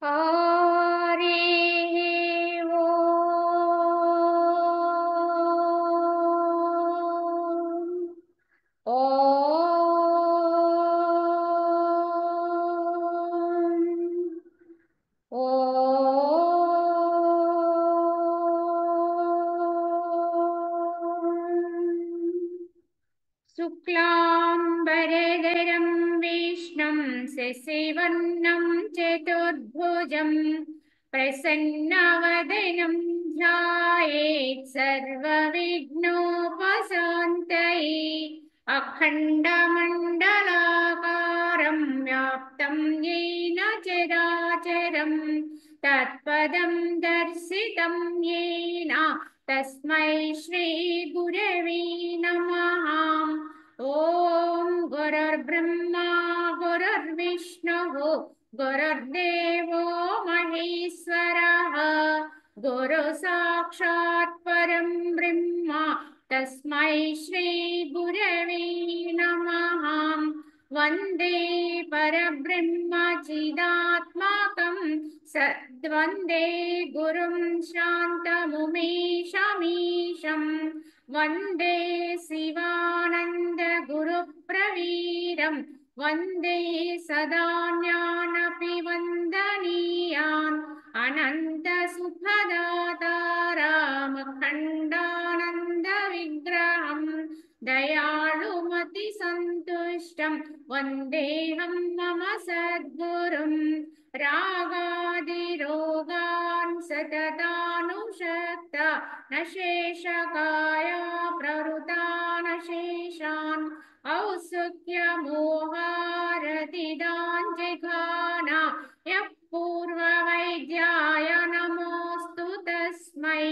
हरिः ॐ शुक्लाम्बरधरं विष्णुं शशिवर्णं चतुर्भुजं प्रसन्नवदनं ध्यायेत् सर्वविघ्नोपशान्तये अखण्डमण्डलाकारं व्याप्तं येन चराचरं तत्पदं दर्शितं येन तस्मै श्रीगुरवे नमः। ॐ गुरुर्ब्रह्मा गुरुर्विष्णुः गुरुर्देवो महेश्वरः गुरुसाक्षात् परं ब्रह्म तस्मै श्रीगुरवे नमः। वन्दे परब्रह्मचिदात्माकं सद्वन्दे गुरुं शान्तमुमेशमीशं वन्दे शिवानन्दगुरुप्रवीरं वन्दे सदा ज्ञानपि वन्दनीयान् अनन्तसुखदातारामखण्डानन्दविग्रहं दयालुमतिसन्तुष्टं वन्देऽहं मम सद्गुरुं रागादिरोगान् सततानुषक्त न शेषकाया प्रवृतानशेषान् औत्सुक्यमोहारतिदाञ्जिघान यः पूर्ववैद्याय नमोऽस्तु तस्मै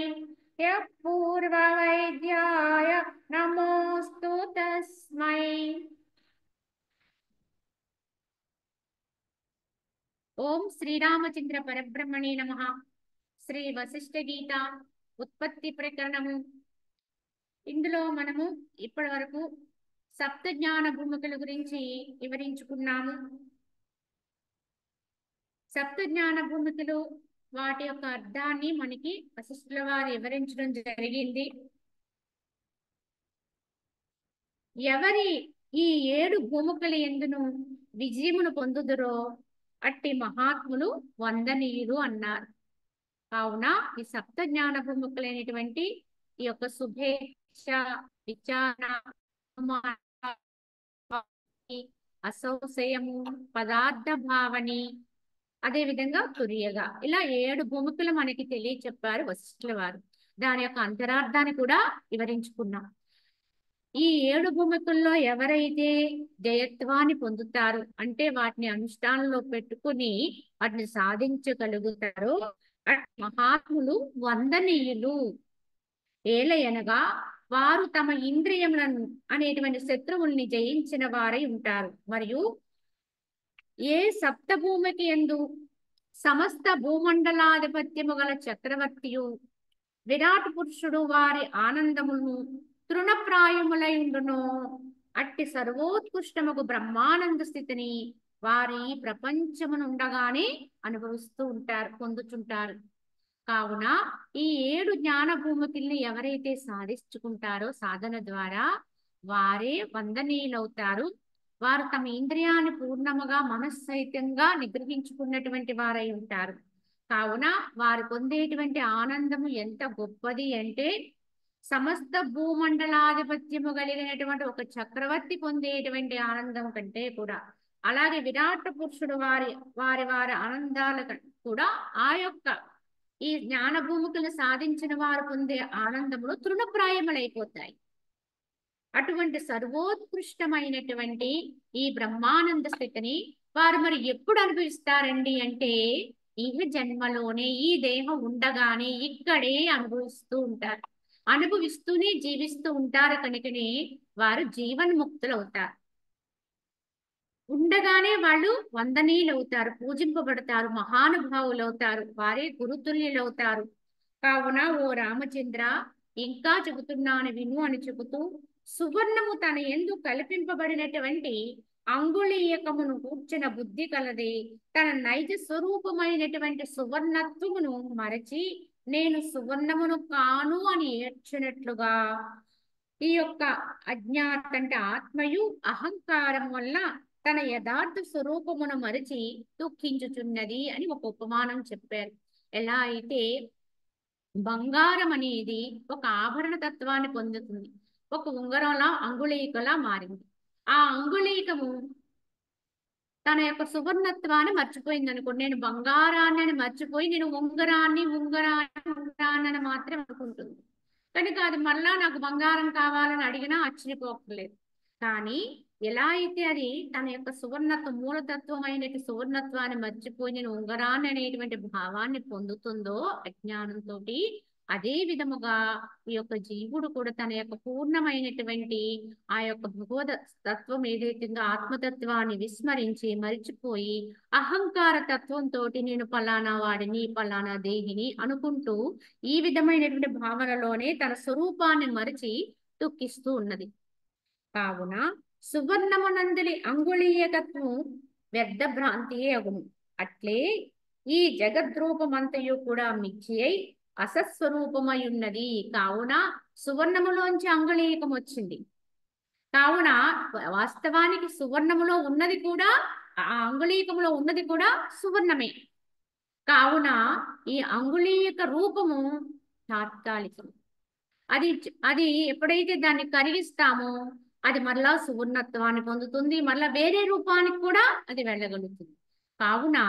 यः पूर्ववैद्याय नमोऽस्तु तस्मै। ఓం శ్రీరామచంద్ర పరబ్రహ్మణే నమః. శ్రీ వశిష్ఠ గీత ఉత్పత్తి ప్రకరణము. ఇందులో మనము ఇప్పటి వరకు సప్త జ్ఞాన భూమికల గురించి వివరించుకున్నాము. సప్త జ్ఞాన భూమికలు వాటి యొక్క అర్థాన్ని మనకి వశిష్ఠుల వారు వివరించడం జరిగింది. ఎవరి ఈ 7 భూమికల యందును విజయమును పొందుదురో అట్టి మహాత్ములు వందనీయులు అన్నారు. కావున ఈ సప్త జ్ఞాన భూమికలైనటువంటి ఈ యొక్క శుభేచ్ఛ, విచారణ, అసౌశయము, పదార్థ భావని, అదే విధంగా తురియగా, ఇలా 7 భూమికలు మనకి తెలియచెప్పారు వశిష్ఠుల వారు. దాని యొక్క అంతరార్థాన్ని కూడా వివరించుకున్నాం. ఈ 7 భూమికల్లో ఎవరైతే జయత్వాన్ని పొందుతారు అంటే వాటిని అనుష్ఠానంలో పెట్టుకుని వాటిని సాధించగలుగుతారో మహాత్ములు వందనీయులు. ఏలయనగా వారు తమ ఇంద్రియములను అనేటువంటి శత్రువుల్ని జయించిన వారై ఉంటారు. మరియు ఏ సప్తభూమికి యందు సమస్త భూమండలాధిపత్యము గల చక్రవర్తియు విరాట్ పురుషుడు వారి ఆనందమును తృణప్రాయములై ఉండునో అట్టి సర్వోత్కృష్టముకు బ్రహ్మానంద స్థితిని వారి ప్రపంచమునుండగానే అనుభవిస్తూ ఉంటారు, పొందుచుంటారు. కావున ఈ 7 జ్ఞాన భూమికల్ని ఎవరైతే సాధించుకుంటారో సాధన ద్వారా వారే వందనీయులవుతారు. వారు తమ ఇంద్రియాన్ని పూర్ణముగా మనస్సహితంగా నిగ్రహించుకున్నటువంటి వారై ఉంటారు. కావున వారు పొందేటువంటి ఆనందము ఎంత గొప్పది అంటే సమస్త భూమండలాధిపత్యము కలిగినటువంటి ఒక చక్రవర్తి పొందేటువంటి ఆనందం కంటే కూడా, అలాగే విరాట్ పురుషుడు వారి వారి వారి ఆనందాల కూడా ఆ యొక్క ఈ జ్ఞాన భూమికలు సాధించిన వారు పొందే ఆనందములు తృణప్రాయములైపోతాయి. అటువంటి సర్వోత్కృష్టమైనటువంటి ఈ బ్రహ్మానంద స్థితిని వారు మరి ఎప్పుడు అనుభవిస్తారండి అంటే ఈ జన్మలోనే, ఈ దేహం ఉండగానే ఇక్కడే అనుభవిస్తూ ఉంటారు. అనుభవిస్తూనే జీవిస్తూ ఉంటారు కనుకనే వారు జీవన్ముక్తులు అవుతారు. ఉండగానే వాళ్ళు వందనీయులు అవుతారు, పూజింపబడతారు, మహానుభావులు అవుతారు, వారే గురుతుల్యులు అవుతారు. కావున ఓ రామచంద్ర ఇంకా చెబుతున్నాను విను అని చెబుతూ సువర్ణము తన యందు కల్పింపబడినటువంటి అంగుళీయకమును కూర్చిన బుద్ధి కలది తన నైజ స్వరూపమైనటువంటి సువర్ణత్వమును మరచి నేను సువర్ణమును కాను అని ఏడ్చినట్లుగా ఈ యొక్క అజ్ఞాత అంటే ఆత్మయు అహంకారం వల్ల తన యథార్థ స్వరూపమును మరిచి దుఃఖించుచున్నది అని ఒక ఉపమానం చెప్పారు. ఎలా అయితే బంగారం అనేది ఒక ఆభరణ తత్వాన్ని పొందుతుంది, ఒక ఉంగరంలా అంగుళీకలా మారింది. ఆ అంగుళీకము తన యొక్క సువర్ణత్వాన్ని మర్చిపోయింది అనుకోండి. నేను బంగారాన్ని అని మర్చిపోయి నేను ఉంగరాన్ని మాత్రం అనుకుంటుంది. కనుక అది మళ్ళా నాకు బంగారం కావాలని అడిగినా ఆశ్చర్యపోకలేదు. కానీ ఎలా అయితే అది తన యొక్క సువర్ణత్వ మూలతత్వమైనటువంటి సువర్ణత్వాన్ని మర్చిపోయి నేను ఉంగరాన్ని అనేటువంటి భావాన్ని పొందుతుందో అజ్ఞానంతో, అదే విధముగా ఈ యొక్క జీవుడు కూడా తన యొక్క పూర్ణమైనటువంటి ఆ యొక్క భగవద తత్వం ఏదైతుందో ఆత్మతత్వాన్ని విస్మరించి మరిచిపోయి అహంకార తత్వంతో నేను పలానా వాడిని పలానా దేహిని అనుకుంటూ ఈ విధమైనటువంటి భావనలోనే తన స్వరూపాన్ని మరిచి దుఃఖిస్తూ ఉన్నది. కావున సువర్ణమునందలి అంగుళీయకత్వం వ్యర్థ భ్రాంతియే అగును. అట్లే ఈ జగద్రూపమంతయు కూడా మిథ్య అయి అసస్వరూపమై ఉన్నది. కావున సువర్ణములోంచి అంగుళీయకం వచ్చింది. కావున వాస్తవానికి సువర్ణములో ఉన్నది కూడా, ఆ అంగుళీయకములో ఉన్నది కూడా సువర్ణమే. కావున ఈ అంగుళీయక రూపము తాత్కాలికం. అది అది ఎప్పుడైతే దాన్ని కరిగిస్తామో అది మరలా సువర్ణత్వాన్ని పొందుతుంది, మరలా వేరే రూపానికి కూడా అది వెళ్ళగలుగుతుంది. కావున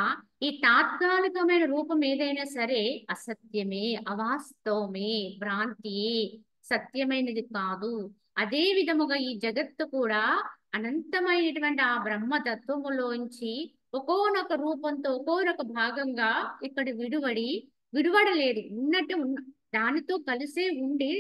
ఈ తాత్కాలికమైన రూపం ఏదైనా సరే అసత్యమే, అవాస్తవమే, భ్రాంతియే, సత్యమైనది కాదు. అదే విధముగా ఈ జగత్తు కూడా అనంతమైనటువంటి ఆ బ్రహ్మతత్వములోంచి ఒక్కోనొక రూపంతో ఒక్కోనొక భాగంగా ఇక్కడ విడువడలేదు, ఉన్నట్టు దానితో కలిసే ఉండి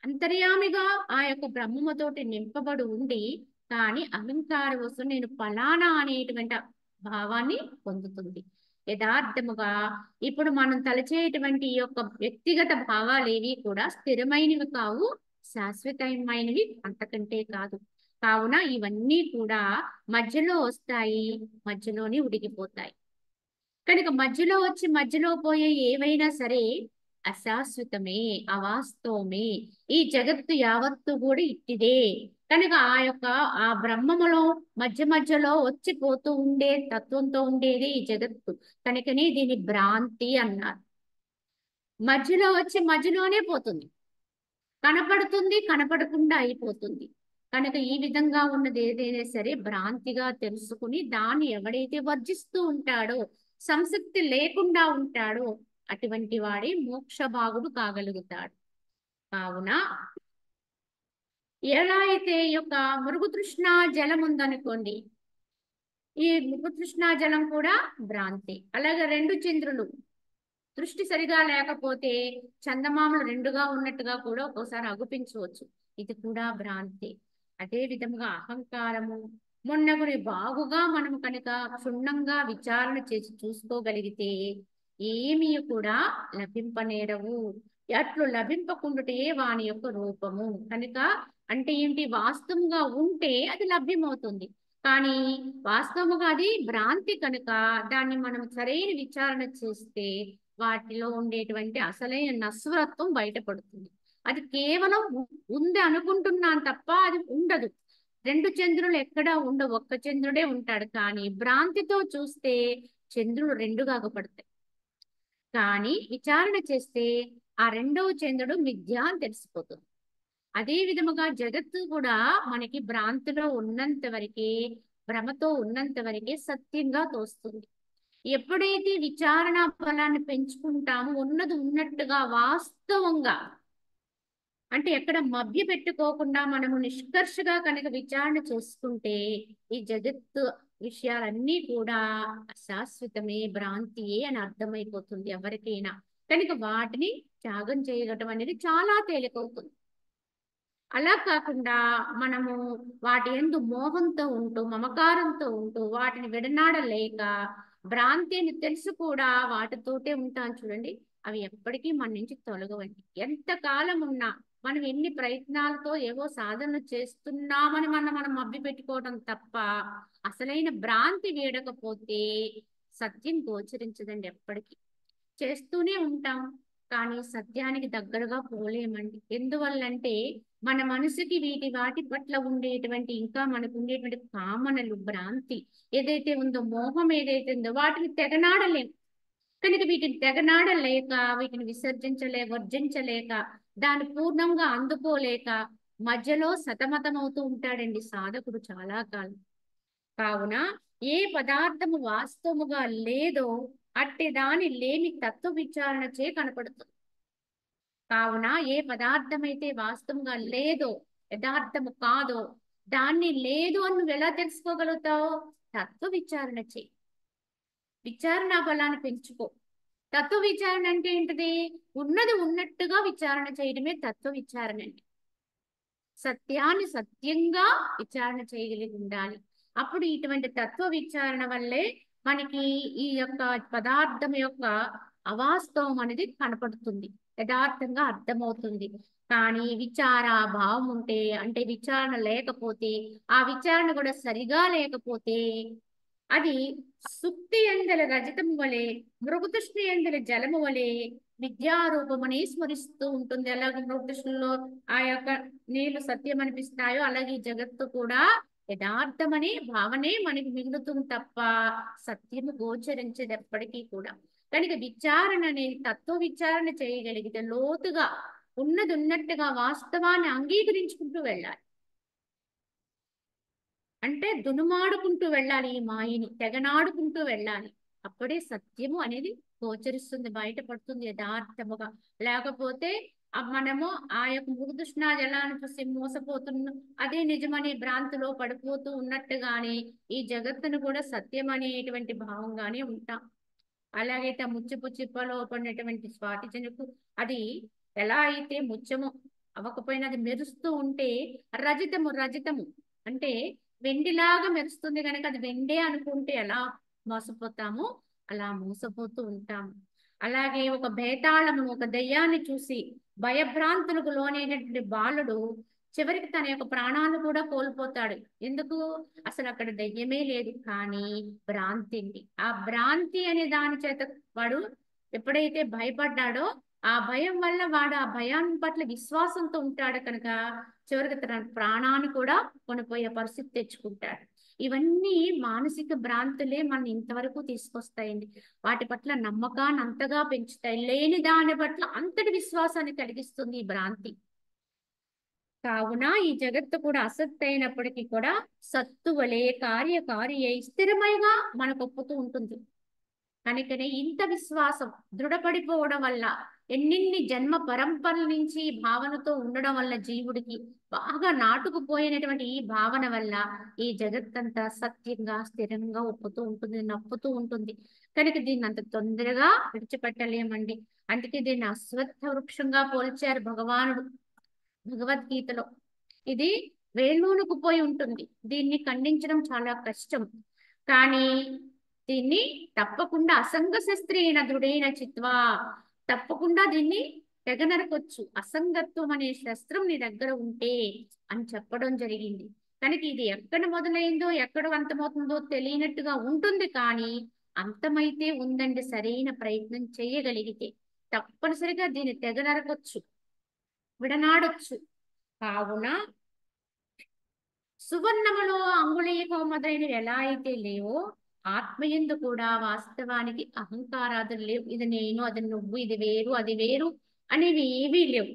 అంతర్యామిగా ఆ యొక్క బ్రహ్మతోటి నింపబడి ఉండి, కానీ అహంకార వస్తు నేను ఫలానా అనేటువంటి భావాన్ని పొందుతుంది. యథార్థముగా ఇప్పుడు మనం తలచేటువంటి ఈ యొక్క వ్యక్తిగత భావాలు ఏవి కూడా స్థిరమైనవి కావు, శాశ్వతమైనవి అంతకంటే కాదు. కావున ఇవన్నీ కూడా మధ్యలో వస్తాయి, మధ్యలోనే ఉడికిపోతాయి. కనుక మధ్యలో వచ్చి మధ్యలో పోయే ఏవైనా సరే అశాశ్వతమే, అవాస్తవమే. ఈ జగత్తు యావత్తు కూడా ఇట్టిదే. కనుక ఆ బ్రహ్మములో మధ్యలో వచ్చిపోతూ ఉండే తత్వంతో ఉండేది ఈ జగత్తు. కనుకనే దీని భ్రాంతి అన్నారు. మధ్యలో వచ్చి మధ్యలోనే పోతుంది, కనపడుతుంది, కనపడకుండా అయిపోతుంది. కనుక ఈ విధంగా ఉన్నది ఏదైనా సరే భ్రాంతిగా తెలుసుకుని దాన్ని ఎవడైతే వర్జిస్తూ ఉంటాడో, సంసక్తి లేకుండా ఉంటాడో అటువంటి వాడే మోక్ష భాగుడు కాగలుగుతాడు. కావున ఎలా అయితే ఈ యొక్క మృగతృష్ణ జలం ఉందనుకోండి, ఈ మృగతృష్ణ జలం కూడా భ్రాంతి. అలాగే రెండు చంద్రులు దృష్టి సరిగా లేకపోతే చందమామలు రెండుగా ఉన్నట్టుగా కూడా ఒక్కోసారి అగుపించవచ్చు, ఇది కూడా భ్రాంతి. అదే విధముగా అహంకారము మొన్నగురి బాగుగా మనం కనుక క్షుణ్ణంగా విచారణ చేసి చూసుకోగలిగితే ఏమీ కూడా లభింపనేరవు. అట్లు లభింపకుండుటే వాని యొక్క రూపము. కనుక అంటే ఏంటి, వాస్తవంగా ఉంటే అది లభ్యమవుతుంది, కానీ వాస్తవముగా అది భ్రాంతి. కనుక దాన్ని మనం సరైన విచారణ చేస్తే వాటిలో ఉండేటువంటి అసలైన నశ్వరత్వం బయటపడుతుంది. అది కేవలం ఉంది అనుకుంటున్నాను తప్ప అది ఉండదు. రెండు చంద్రులు ఎక్కడా ఉండవు, ఒక్క చంద్రుడే ఉంటాడు. కానీ భ్రాంతితో చూస్తే చంద్రులు రెండుగా అగుపడతాయి. కానీ విచారణ చేస్తే ఆ రెండవ చంద్రుడు మిథ్య అని తెలిసిపోతుంది. అదే విధముగా జగత్తు కూడా మనకి భ్రాంతిలో ఉన్నంత వరకే, భ్రమతో ఉన్నంత వరకే సత్యంగా తోస్తుంది. ఎప్పుడైతే విచారణ ఫలాన్ని పెంచుకుంటామో ఉన్నది ఉన్నట్టుగా వాస్తవంగా, అంటే ఎక్కడ మభ్య పెట్టుకోకుండా మనము నిష్కర్షగా కనుక విచారణ చేసుకుంటే ఈ జగత్తు విషయాలన్నీ కూడా అశాశ్వతమే, భ్రాంతియే అని అర్థమైపోతుంది ఎవరికైనా. కనుక వాటిని త్యాగం చేయటం అనేది చాలా తేలికవుతుంది. అలా కాకుండా మనము వాటి యందు మోహంతో ఉంటూ, మమకారంతో ఉంటూ వాటిని విడనాడలేక భ్రాంతి అని తెలుసు కూడా వాటితోటే ఉంటాను చూడండి, అవి ఎప్పటికీ మన నుంచి తొలగవండి. ఎంతకాలం ఉన్నా మనం ఎన్ని ప్రయత్నాలతో ఏవో సాధనలు చేస్తున్నామని మనం మభ్య పెట్టుకోవడం తప్ప అసలైన భ్రాంతి వీడకపోతే సత్యం గోచరించదండి ఎప్పటికీ. చేస్తూనే ఉంటాం కానీ సత్యానికి దగ్గరగా పోలేమండి. ఎందువల్లంటే మన మనసుకి వాటి పట్ల ఉండేటువంటి ఇంకా మనకు ఉండేటువంటి కామనలు, భ్రాంతి ఏదైతే ఉందో, మోహం ఏదైతే ఉందో వాటిని తెగనాడలేం. కనుక వీటిని తెగనాడలేక, వీటిని వర్జించలేక, దాన్ని పూర్ణంగా అందుకోలేక మధ్యలో సతమతమవుతూ ఉంటాడండి సాధకుడు చాలా కాలం. కావున ఏ పదార్థము వాస్తవముగా లేదో అట్టి దాని లేమి తత్వ విచారణ చే కనపడుతుంది. కావున ఏ పదార్థమైతే వాస్తవంగా లేదో, యథార్థము కాదో, దాన్ని లేదు అని నువ్వు ఎలా తెలుసుకోగలుగుతావు? తత్వ విచారణ చే. విచారణ బలాన్ని పెంచుకో. తత్వ విచారణ అంటే ఏంటిది? ఉన్నది ఉన్నట్టుగా విచారణ చేయడమే తత్వ విచారణ అంటే. సత్యాన్ని సత్యంగా విచారణ చేయగలిగి ఉండాలి. అప్పుడు ఇటువంటి తత్వ విచారణ వల్లే మనకి ఈ యొక్క పదార్థం యొక్క అవాస్తవం అనేది కనపడుతుంది, యథార్థంగా అర్థమవుతుంది. కానీ విచార భావం ఉంటే, అంటే విచారణ లేకపోతే, ఆ విచారణ కూడా సరిగా లేకపోతే అది సుక్తి ఎందల రజతము వలె, మృగతృష్ణ ఎందల జలము వలె విద్యారూపమని స్మరిస్తూ ఉంటుంది. అలాగే మృగతృష్ణలో ఆ యొక్క నీళ్లు సత్యం అనిపిస్తాయో అలాగే ఈ జగత్తు కూడా యథార్థమని భావనే మనకి మిగులుతుంది తప్ప సత్యము గోచరించేది ఎప్పటికీ కూడా. కనుక విచారణ అనేది తత్వ విచారణ చేయగలిగితే లోతుగా ఉన్నది ఉన్నట్టుగా వాస్తవాన్ని అంగీకరించుకుంటూ వెళ్ళాలి. అంటే దునుమాడుకుంటూ వెళ్ళాలి, ఈ మాయని తెగనాడుకుంటూ వెళ్ళాలి. అప్పుడే సత్యము అనేది గోచరిస్తుంది, బయటపడుతుంది యథార్థముగా. లేకపోతే మనము ఆ యొక్క మృగతృష్ణ జలాన్ని చూసి మోసపోతున్నాం, అదే నిజమనే భ్రాంతిలో పడిపోతూ ఉన్నట్టుగానే ఈ జగత్తును కూడా సత్యం అనేటువంటి భావంగానే ఉంటాం. అలాగైతే ఆ ముచ్చపు చిప్పలో పడినటువంటి స్వాతి జనుకు అది ఎలా అయితే ముత్యము అవ్వకపోయినా అది మెరుస్తూ ఉంటే రజతము అంటే వెండిలాగా మెరుస్తుంది కనుక అది వెండే అనుకుంటే ఎలా మోసపోతామో అలా మోసపోతూ ఉంటాము. అలాగే ఒక బేతాళమును, ఒక దయ్యాన్ని చూసి భయభ్రాంతులకు లోనైనటువంటి బాలుడు చివరికి తన యొక్క ప్రాణాలు కూడా కోల్పోతాడు. ఎందుకు? అసలు అక్కడ దయ్యమే లేదు, కానీ భ్రాంతి. ఆ భ్రాంతి అనే దాని చేత వాడు ఎప్పుడైతే భయపడ్డాడో ఆ భయం వల్ల వాడు ఆ భయాన్ని పట్ల విశ్వాసంతో ఉంటాడు కనుక చివరికి తన ప్రాణాన్ని కూడా కొనిపోయే పరిస్థితి తెచ్చుకుంటాడు. ఇవన్నీ మానసిక భ్రాంతులే మన ఇంతవరకు తీసుకొస్తాయండి. వాటి పట్ల నమ్మకాన్ని అంతగా పెంచుతాయి, లేని దాని పట్ల అంతటి విశ్వాసాన్ని కలిగిస్తుంది ఈ భ్రాంతి. కావున ఈ జగత్తు కూడా అసత్ అయినప్పటికీ కూడా సత్తు వలె కార్యకారి అయి స్థిరమైగా మనకు ఒప్పుతూ ఉంటుంది. కనుకనే ఇంత విశ్వాసం దృఢపడిపోవడం వల్ల, ఎన్నిన్ని జన్మ పరంపరల నుంచి ఈ భావనతో ఉండడం వల్ల జీవుడికి బాగా నాటుకుపోయినటువంటి ఈ భావన వల్ల ఈ జగత్తంతా సత్యంగా స్థిరంగా ఒప్పుతూ ఉంటుంది, నప్పుతూ ఉంటుంది. కనుక దీన్ని అంత తొందరగా విడిచిపెట్టలేమండి. అందుకే దీన్ని అశ్వత్థ వృక్షంగా పోల్చారు భగవానుడు భగవద్గీతలో. ఇది వేళ్ళూనుకు పోయి ఉంటుంది, దీన్ని ఖండించడం చాలా కష్టం. కానీ దీన్ని తప్పకుండా అసంగ శస్త్రేణ దృఢైన చిత్వా, తప్పకుండా దీన్ని తెగనరకొచ్చు, అసంగత్వం అనే శస్త్రం నీ దగ్గర ఉంటే అని చెప్పడం జరిగింది. కనుక ఇది ఎక్కడ మొదలైందో ఎక్కడ అంతమవుతుందో తెలియనట్టుగా ఉంటుంది, కానీ అంతమైతే ఉందండి. సరైన ప్రయత్నం చేయగలిగితే తప్పనిసరిగా దీన్ని తెగనరకొచ్చు, విడనాడొచ్చు. కావున సువర్ణములో అంగుళీకం మొదలైనవి ఎలా అయితే లేవో ఆత్మయందు కూడా వాస్తవానికి అహంకారాదులు లేవు. ఇది నేను, అది నువ్వు, ఇది వేరు, అది వేరు అనేవి ఏవీ లేవు.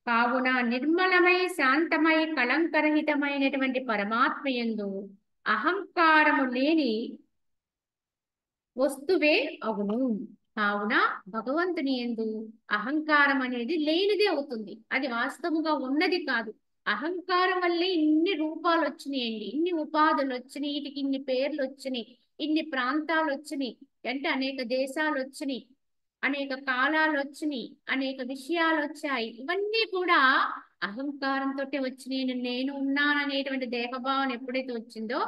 కావున నిర్మలమై శాంతమై కళంకరహితమైనటువంటి పరమాత్మయందు అహంకారము లేని వస్తువే అగును. కావున భగవంతుని యందు అహంకారం అనేది లేనిదే అవుతుంది, అది వాస్తవంగా ఉన్నది కాదు. అహంకారం వల్లే ఇన్ని రూపాలు వచ్చినాయండి, ఇన్ని ఉపాధులు వచ్చినాయి, వీటికి ఇన్ని పేర్లు వచ్చినాయి, ఇన్ని ప్రాంతాలు వచ్చినాయి, అంటే అనేక దేశాలు వచ్చినాయి, అనేక కాలాలు వచ్చినాయి, అనేక విషయాలు వచ్చాయి. ఇవన్నీ కూడా అహంకారంతో వచ్చినాయి. నేను ఉన్నాననేటువంటి దేహభావన ఎప్పుడైతే వచ్చిందో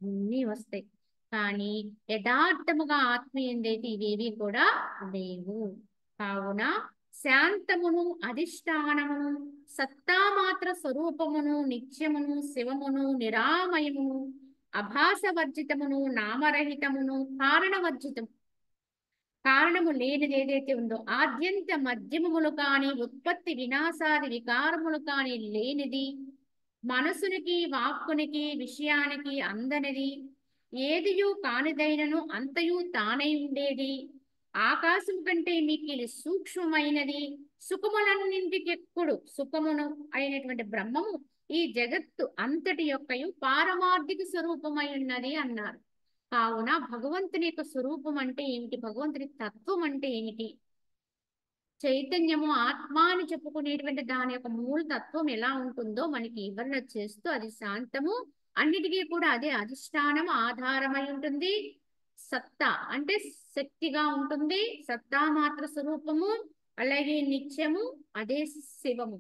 అన్నీ వస్తాయి. కానీ యథార్థముగా ఆత్మీయందైతే ఇవేవి కూడా లేవు. కావున శాంతమును అధిష్టానమును సత్తామాత్ర స్వరూపమును నిత్యమును శివమును నిరామయమును అభాసవర్జితమును నామరహితమును కారణవర్జితము కారణము లేనిది ఏదైతే ఉందో ఆద్యంత మధ్యమములు కాని ఉత్పత్తి వినాశాది వికారములు కాని లేనిది మనసునికి వాక్కునికి విషయానికి అందనిది ఏదియు కానిదైనను అంతయు తానై ఉండేది ఆకాశం కంటే మిక్కిలి సూక్ష్మమైనది సుఖములన్నింటికెక్కుడు సుఖమును అయినటువంటి బ్రహ్మము ఈ జగత్తు అంతటి యొక్కయు పారమార్థిక స్వరూపమై ఉన్నది అన్నారు. కావున భగవంతుని యొక్క స్వరూపం అంటే ఏమిటి, భగవంతుని తత్వం అంటే ఏమిటి, చైతన్యము ఆత్మ అని చెప్పుకునేటువంటి దాని యొక్క మూల తత్వం ఎలా ఉంటుందో మనకి వివరణ చేస్తూ అది శాంతము అన్నిటికీ కూడా అదే అధిష్టానం ఆధారమై ఉంటుంది. సత్తా అంటే శక్తిగా ఉంటుంది, సత్తా మాత్ర స్వరూపము, అలాగే నిత్యము అదే శివము,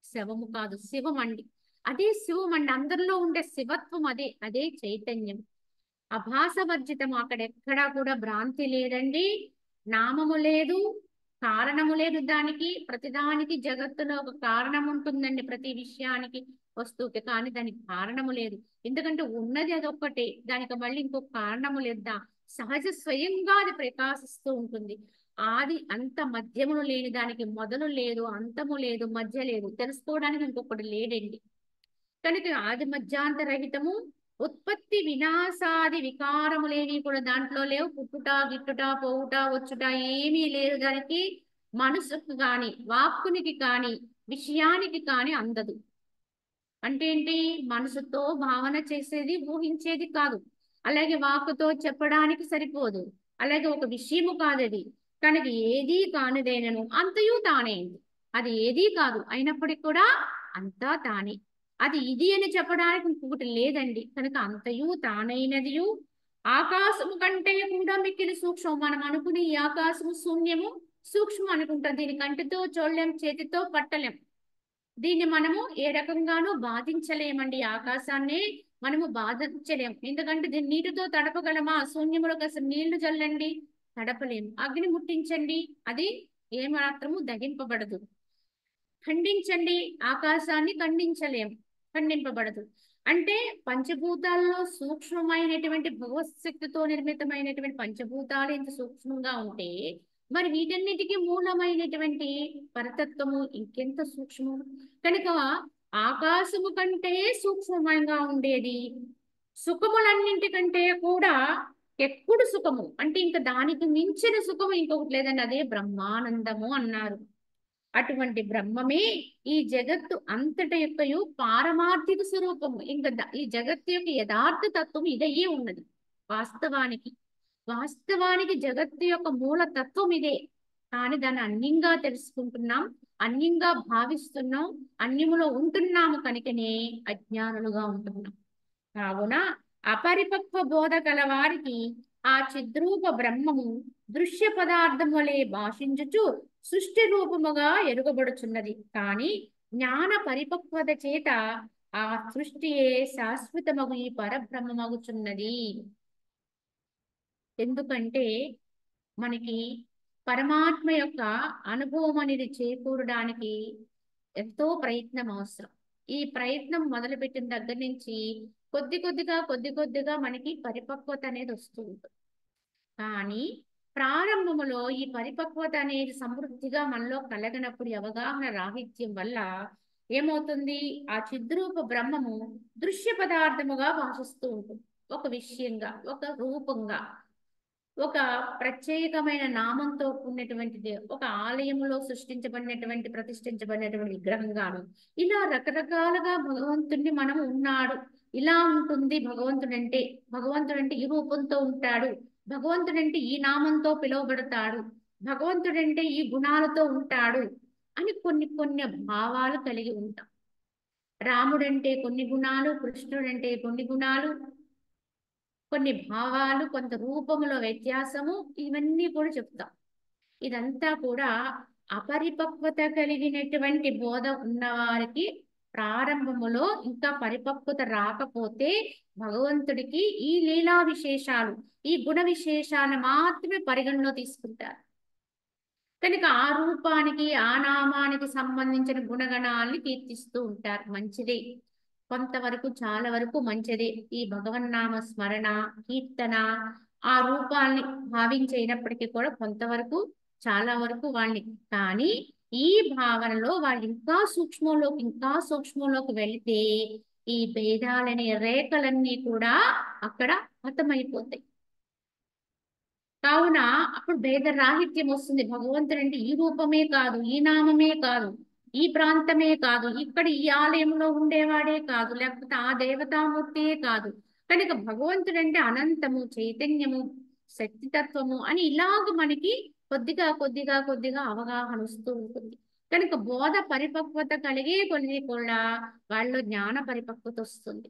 శవము కాదు శివం అండి, అదే శివం అండి, అందరిలో ఉండే శివత్వం అదే, అదే చైతన్యం. అభాసవర్జితం, అక్కడ ఎక్కడా కూడా భ్రాంతి లేదండి, నామము లేదు, కారణము లేదు, దానికి ప్రతిదానికి జగత్తులో ఒక కారణం ఉంటుందండి, ప్రతి విషయానికి వస్తువుకి, కానీ దానికి కారణము లేదు. ఎందుకంటే ఉన్నది అదొక్కటే, దానికి మళ్ళీ ఇంకొక కారణము లేదా, సహజ స్వయంగా అది ప్రకాశిస్తూ ఉంటుంది. ఆది అంత మధ్యములు లేని దానికి మొదలు లేదు, అంతము లేదు, మధ్య లేదు, తెలుసుకోవడానికి ఇంకొకటి లేడండి. కనుక ఆది మధ్యాంతరహితము, ఉత్పత్తి వినాశాది వికారములేవి కూడా దాంట్లో లేవు, పుట్టుట గిట్టుట పోవుట వచ్చుట ఏమీ లేదు దానికి, మనసుకు కాని వాక్కునికి కాని విషయానికి కాని అందదు. అంటే ఏంటి, మనసుతో భావన చేసేది ఊహించేది కాదు, అలాగే వాక్కుతో చెప్పడానికి సరిపోదు, అలాగే ఒక విషయము కాదు అది, కనుక ఏదీ కానిదేనను అంతయు తానేంది, అది ఏదీ కాదు అయినప్పటికీ కూడా అంతా తానే, అది ఇది అని చెప్పడానికి ఇంకొకటి లేదండి, కనుక అంతయు తానైనదియు ఆకాశము కంటే కూడా మిక్కిలి సూక్ష్మం. మనం అనుకుని ఈ ఆకాశము శూన్యము సూక్ష్మం అనుకుంటాం, దీని కంటితో చూడలేం, చేతితో పట్టలేం, దీన్ని మనము ఏ రకంగానూ బాధించలేమండి, ఆకాశాన్ని మనము బాధించలేం, ఎందుకంటే దీన్ని నీటితో తడపగలమా, శూన్యములకు అసలు నీళ్లు చల్లండి తడపలేము, అగ్ని ముట్టించండి అది ఏమాత్రము దహింపబడదు, ఖండించండి ఆకాశాన్ని ఖండింపబడదు. అంటే పంచభూతాల్లో సూక్ష్మమైనటువంటి భగవత్ శక్తితో నిర్మితమైనటువంటి పంచభూతాలు ఎంత సూక్ష్మంగా ఉంటే మరి వీటన్నిటికీ మూలమైనటువంటి పరతత్వము ఇంకెంత సూక్ష్మం. కనుక ఆకాశము కంటే సూక్ష్మంగా ఉండేది, సుఖములన్నింటికంటే కూడా ఎక్కుడు సుఖము, అంటే ఇంకా దానికి మించిన సుఖము ఇంకొకటి లేదండి, అదే బ్రహ్మానందము అన్నారు. అటువంటి బ్రహ్మమే ఈ జగత్తు అంతట యొక్కయు పారమార్థిక స్వరూపము, ఇంకా ఈ జగత్తు యొక్క యథార్థ తత్వం ఇదయ్యే ఉన్నది. వాస్తవానికి జగత్తు యొక్క మూల తత్వం ఇదే, కానీ దాన్ని అన్యంగా తెలుసుకుంటున్నాం, అన్యంగా భావిస్తున్నాం, అన్యములో ఉంటున్నాము, కనుకనే అజ్ఞానులుగా ఉంటున్నాం. కావున అపరిపక్వ బోధ కల వారికి ఆ చిద్రూప బ్రహ్మము దృశ్య పదార్థం వలె భాషించుచు సృష్టి రూపముగా ఎరుగబడుచున్నది, కానీ జ్ఞాన పరిపక్వత చేత ఆ సృష్టియే శాశ్వతమగు ఈ పరబ్రహ్మమగుచున్నది. ఎందుకంటే మనకి పరమాత్మ యొక్క అనుభవం అనేది చేకూరడానికి ఎంతో ప్రయత్నం అవసరం. ఈ ప్రయత్నం మొదలుపెట్టిన దగ్గర నుంచి కొద్ది కొద్దిగా మనకి పరిపక్వత అనేది వస్తూ ఉంటుంది. కానీ ప్రారంభములో ఈ పరిపక్వత అనేది సమృద్ధిగా మనలో కలగనప్పుడు అవగాహన రాహిత్యం వల్ల ఏమవుతుంది, ఆ చిద్రూప బ్రహ్మము దృశ్య పదార్థముగా భాషిస్తూ ఉంటుంది, ఒక విషయంగా, ఒక రూపంగా, ఒక ప్రత్యేకమైన నామంతో కూడినటువంటిది, ఒక ఆలయంలో సృష్టించబడినటువంటి ప్రతిష్ఠించబడినటువంటి విగ్రహంగాను, ఇలా రకరకాలుగా భగవంతుడిని మనం ఉన్నాడు, ఇలా ఉంటుంది భగవంతుడంటే ఈ రూపంతో ఉంటాడు, భగవంతుడంటే ఈ నామంతో పిలువబడతాడు, భగవంతుడంటే ఈ గుణాలతో ఉంటాడు అని కొన్ని భావాలు కలిగి ఉంటాం. రాముడంటే కొన్ని గుణాలు, కృష్ణుడంటే కొన్ని గుణాలు, కొన్ని భావాలు, కొంత రూపములో వ్యత్యాసము, ఇవన్నీ కూడా చెప్తాం. ఇదంతా కూడా అపరిపక్వత కలిగినటువంటి బోధ ఉన్నవారికి ప్రారంభములో ఇంకా పరిపక్వత రాకపోతే భగవంతుడికి ఈ లీలా విశేషాలు, ఈ గుణ విశేషాలు మాత్రమే పరిగణలో తీసుకుంటారు. కనుక ఆ రూపానికి ఆ నామానికి సంబంధించిన గుణగణాల్ని కీర్తిస్తూ ఉంటారు. మంచిదే, కొంతవరకు చాలా వరకు మంచిదే. ఈ భగవన్నామ స్మరణ, కీర్తన ఆ రూపాల్ని భావించేటప్పటికీ కూడా కొంతవరకు చాలా వరకు వాళ్ళని, కానీ ఈ భావనలో వాళ్ళు ఇంకా సూక్ష్మంలోకి వెళితే ఈ భేదాలనే రేఖలన్నీ కూడా అక్కడ హతమైపోతాయి. కావున అప్పుడు భేద రాహిత్యం వస్తుంది. భగవంతుడు అంటే ఈ రూపమే కాదు, ఈ నామమే కాదు, ఈ ప్రాంతమే కాదు, ఇక్కడ ఈ ఆలయంలో ఉండేవాడే కాదు, లేకపోతే ఆ దేవతామూర్తియే కాదు. కనుక భగవంతుడు అంటే అనంతము, చైతన్యము, శక్తితత్వము అని ఇలాగ మనకి కొద్దిగా అవగాహన వస్తూ ఉంటుంది. కనుక బోధ పరిపక్వత కలిగే కొద్ది కూడా వాళ్ళలో జ్ఞాన పరిపక్వత వస్తుంది.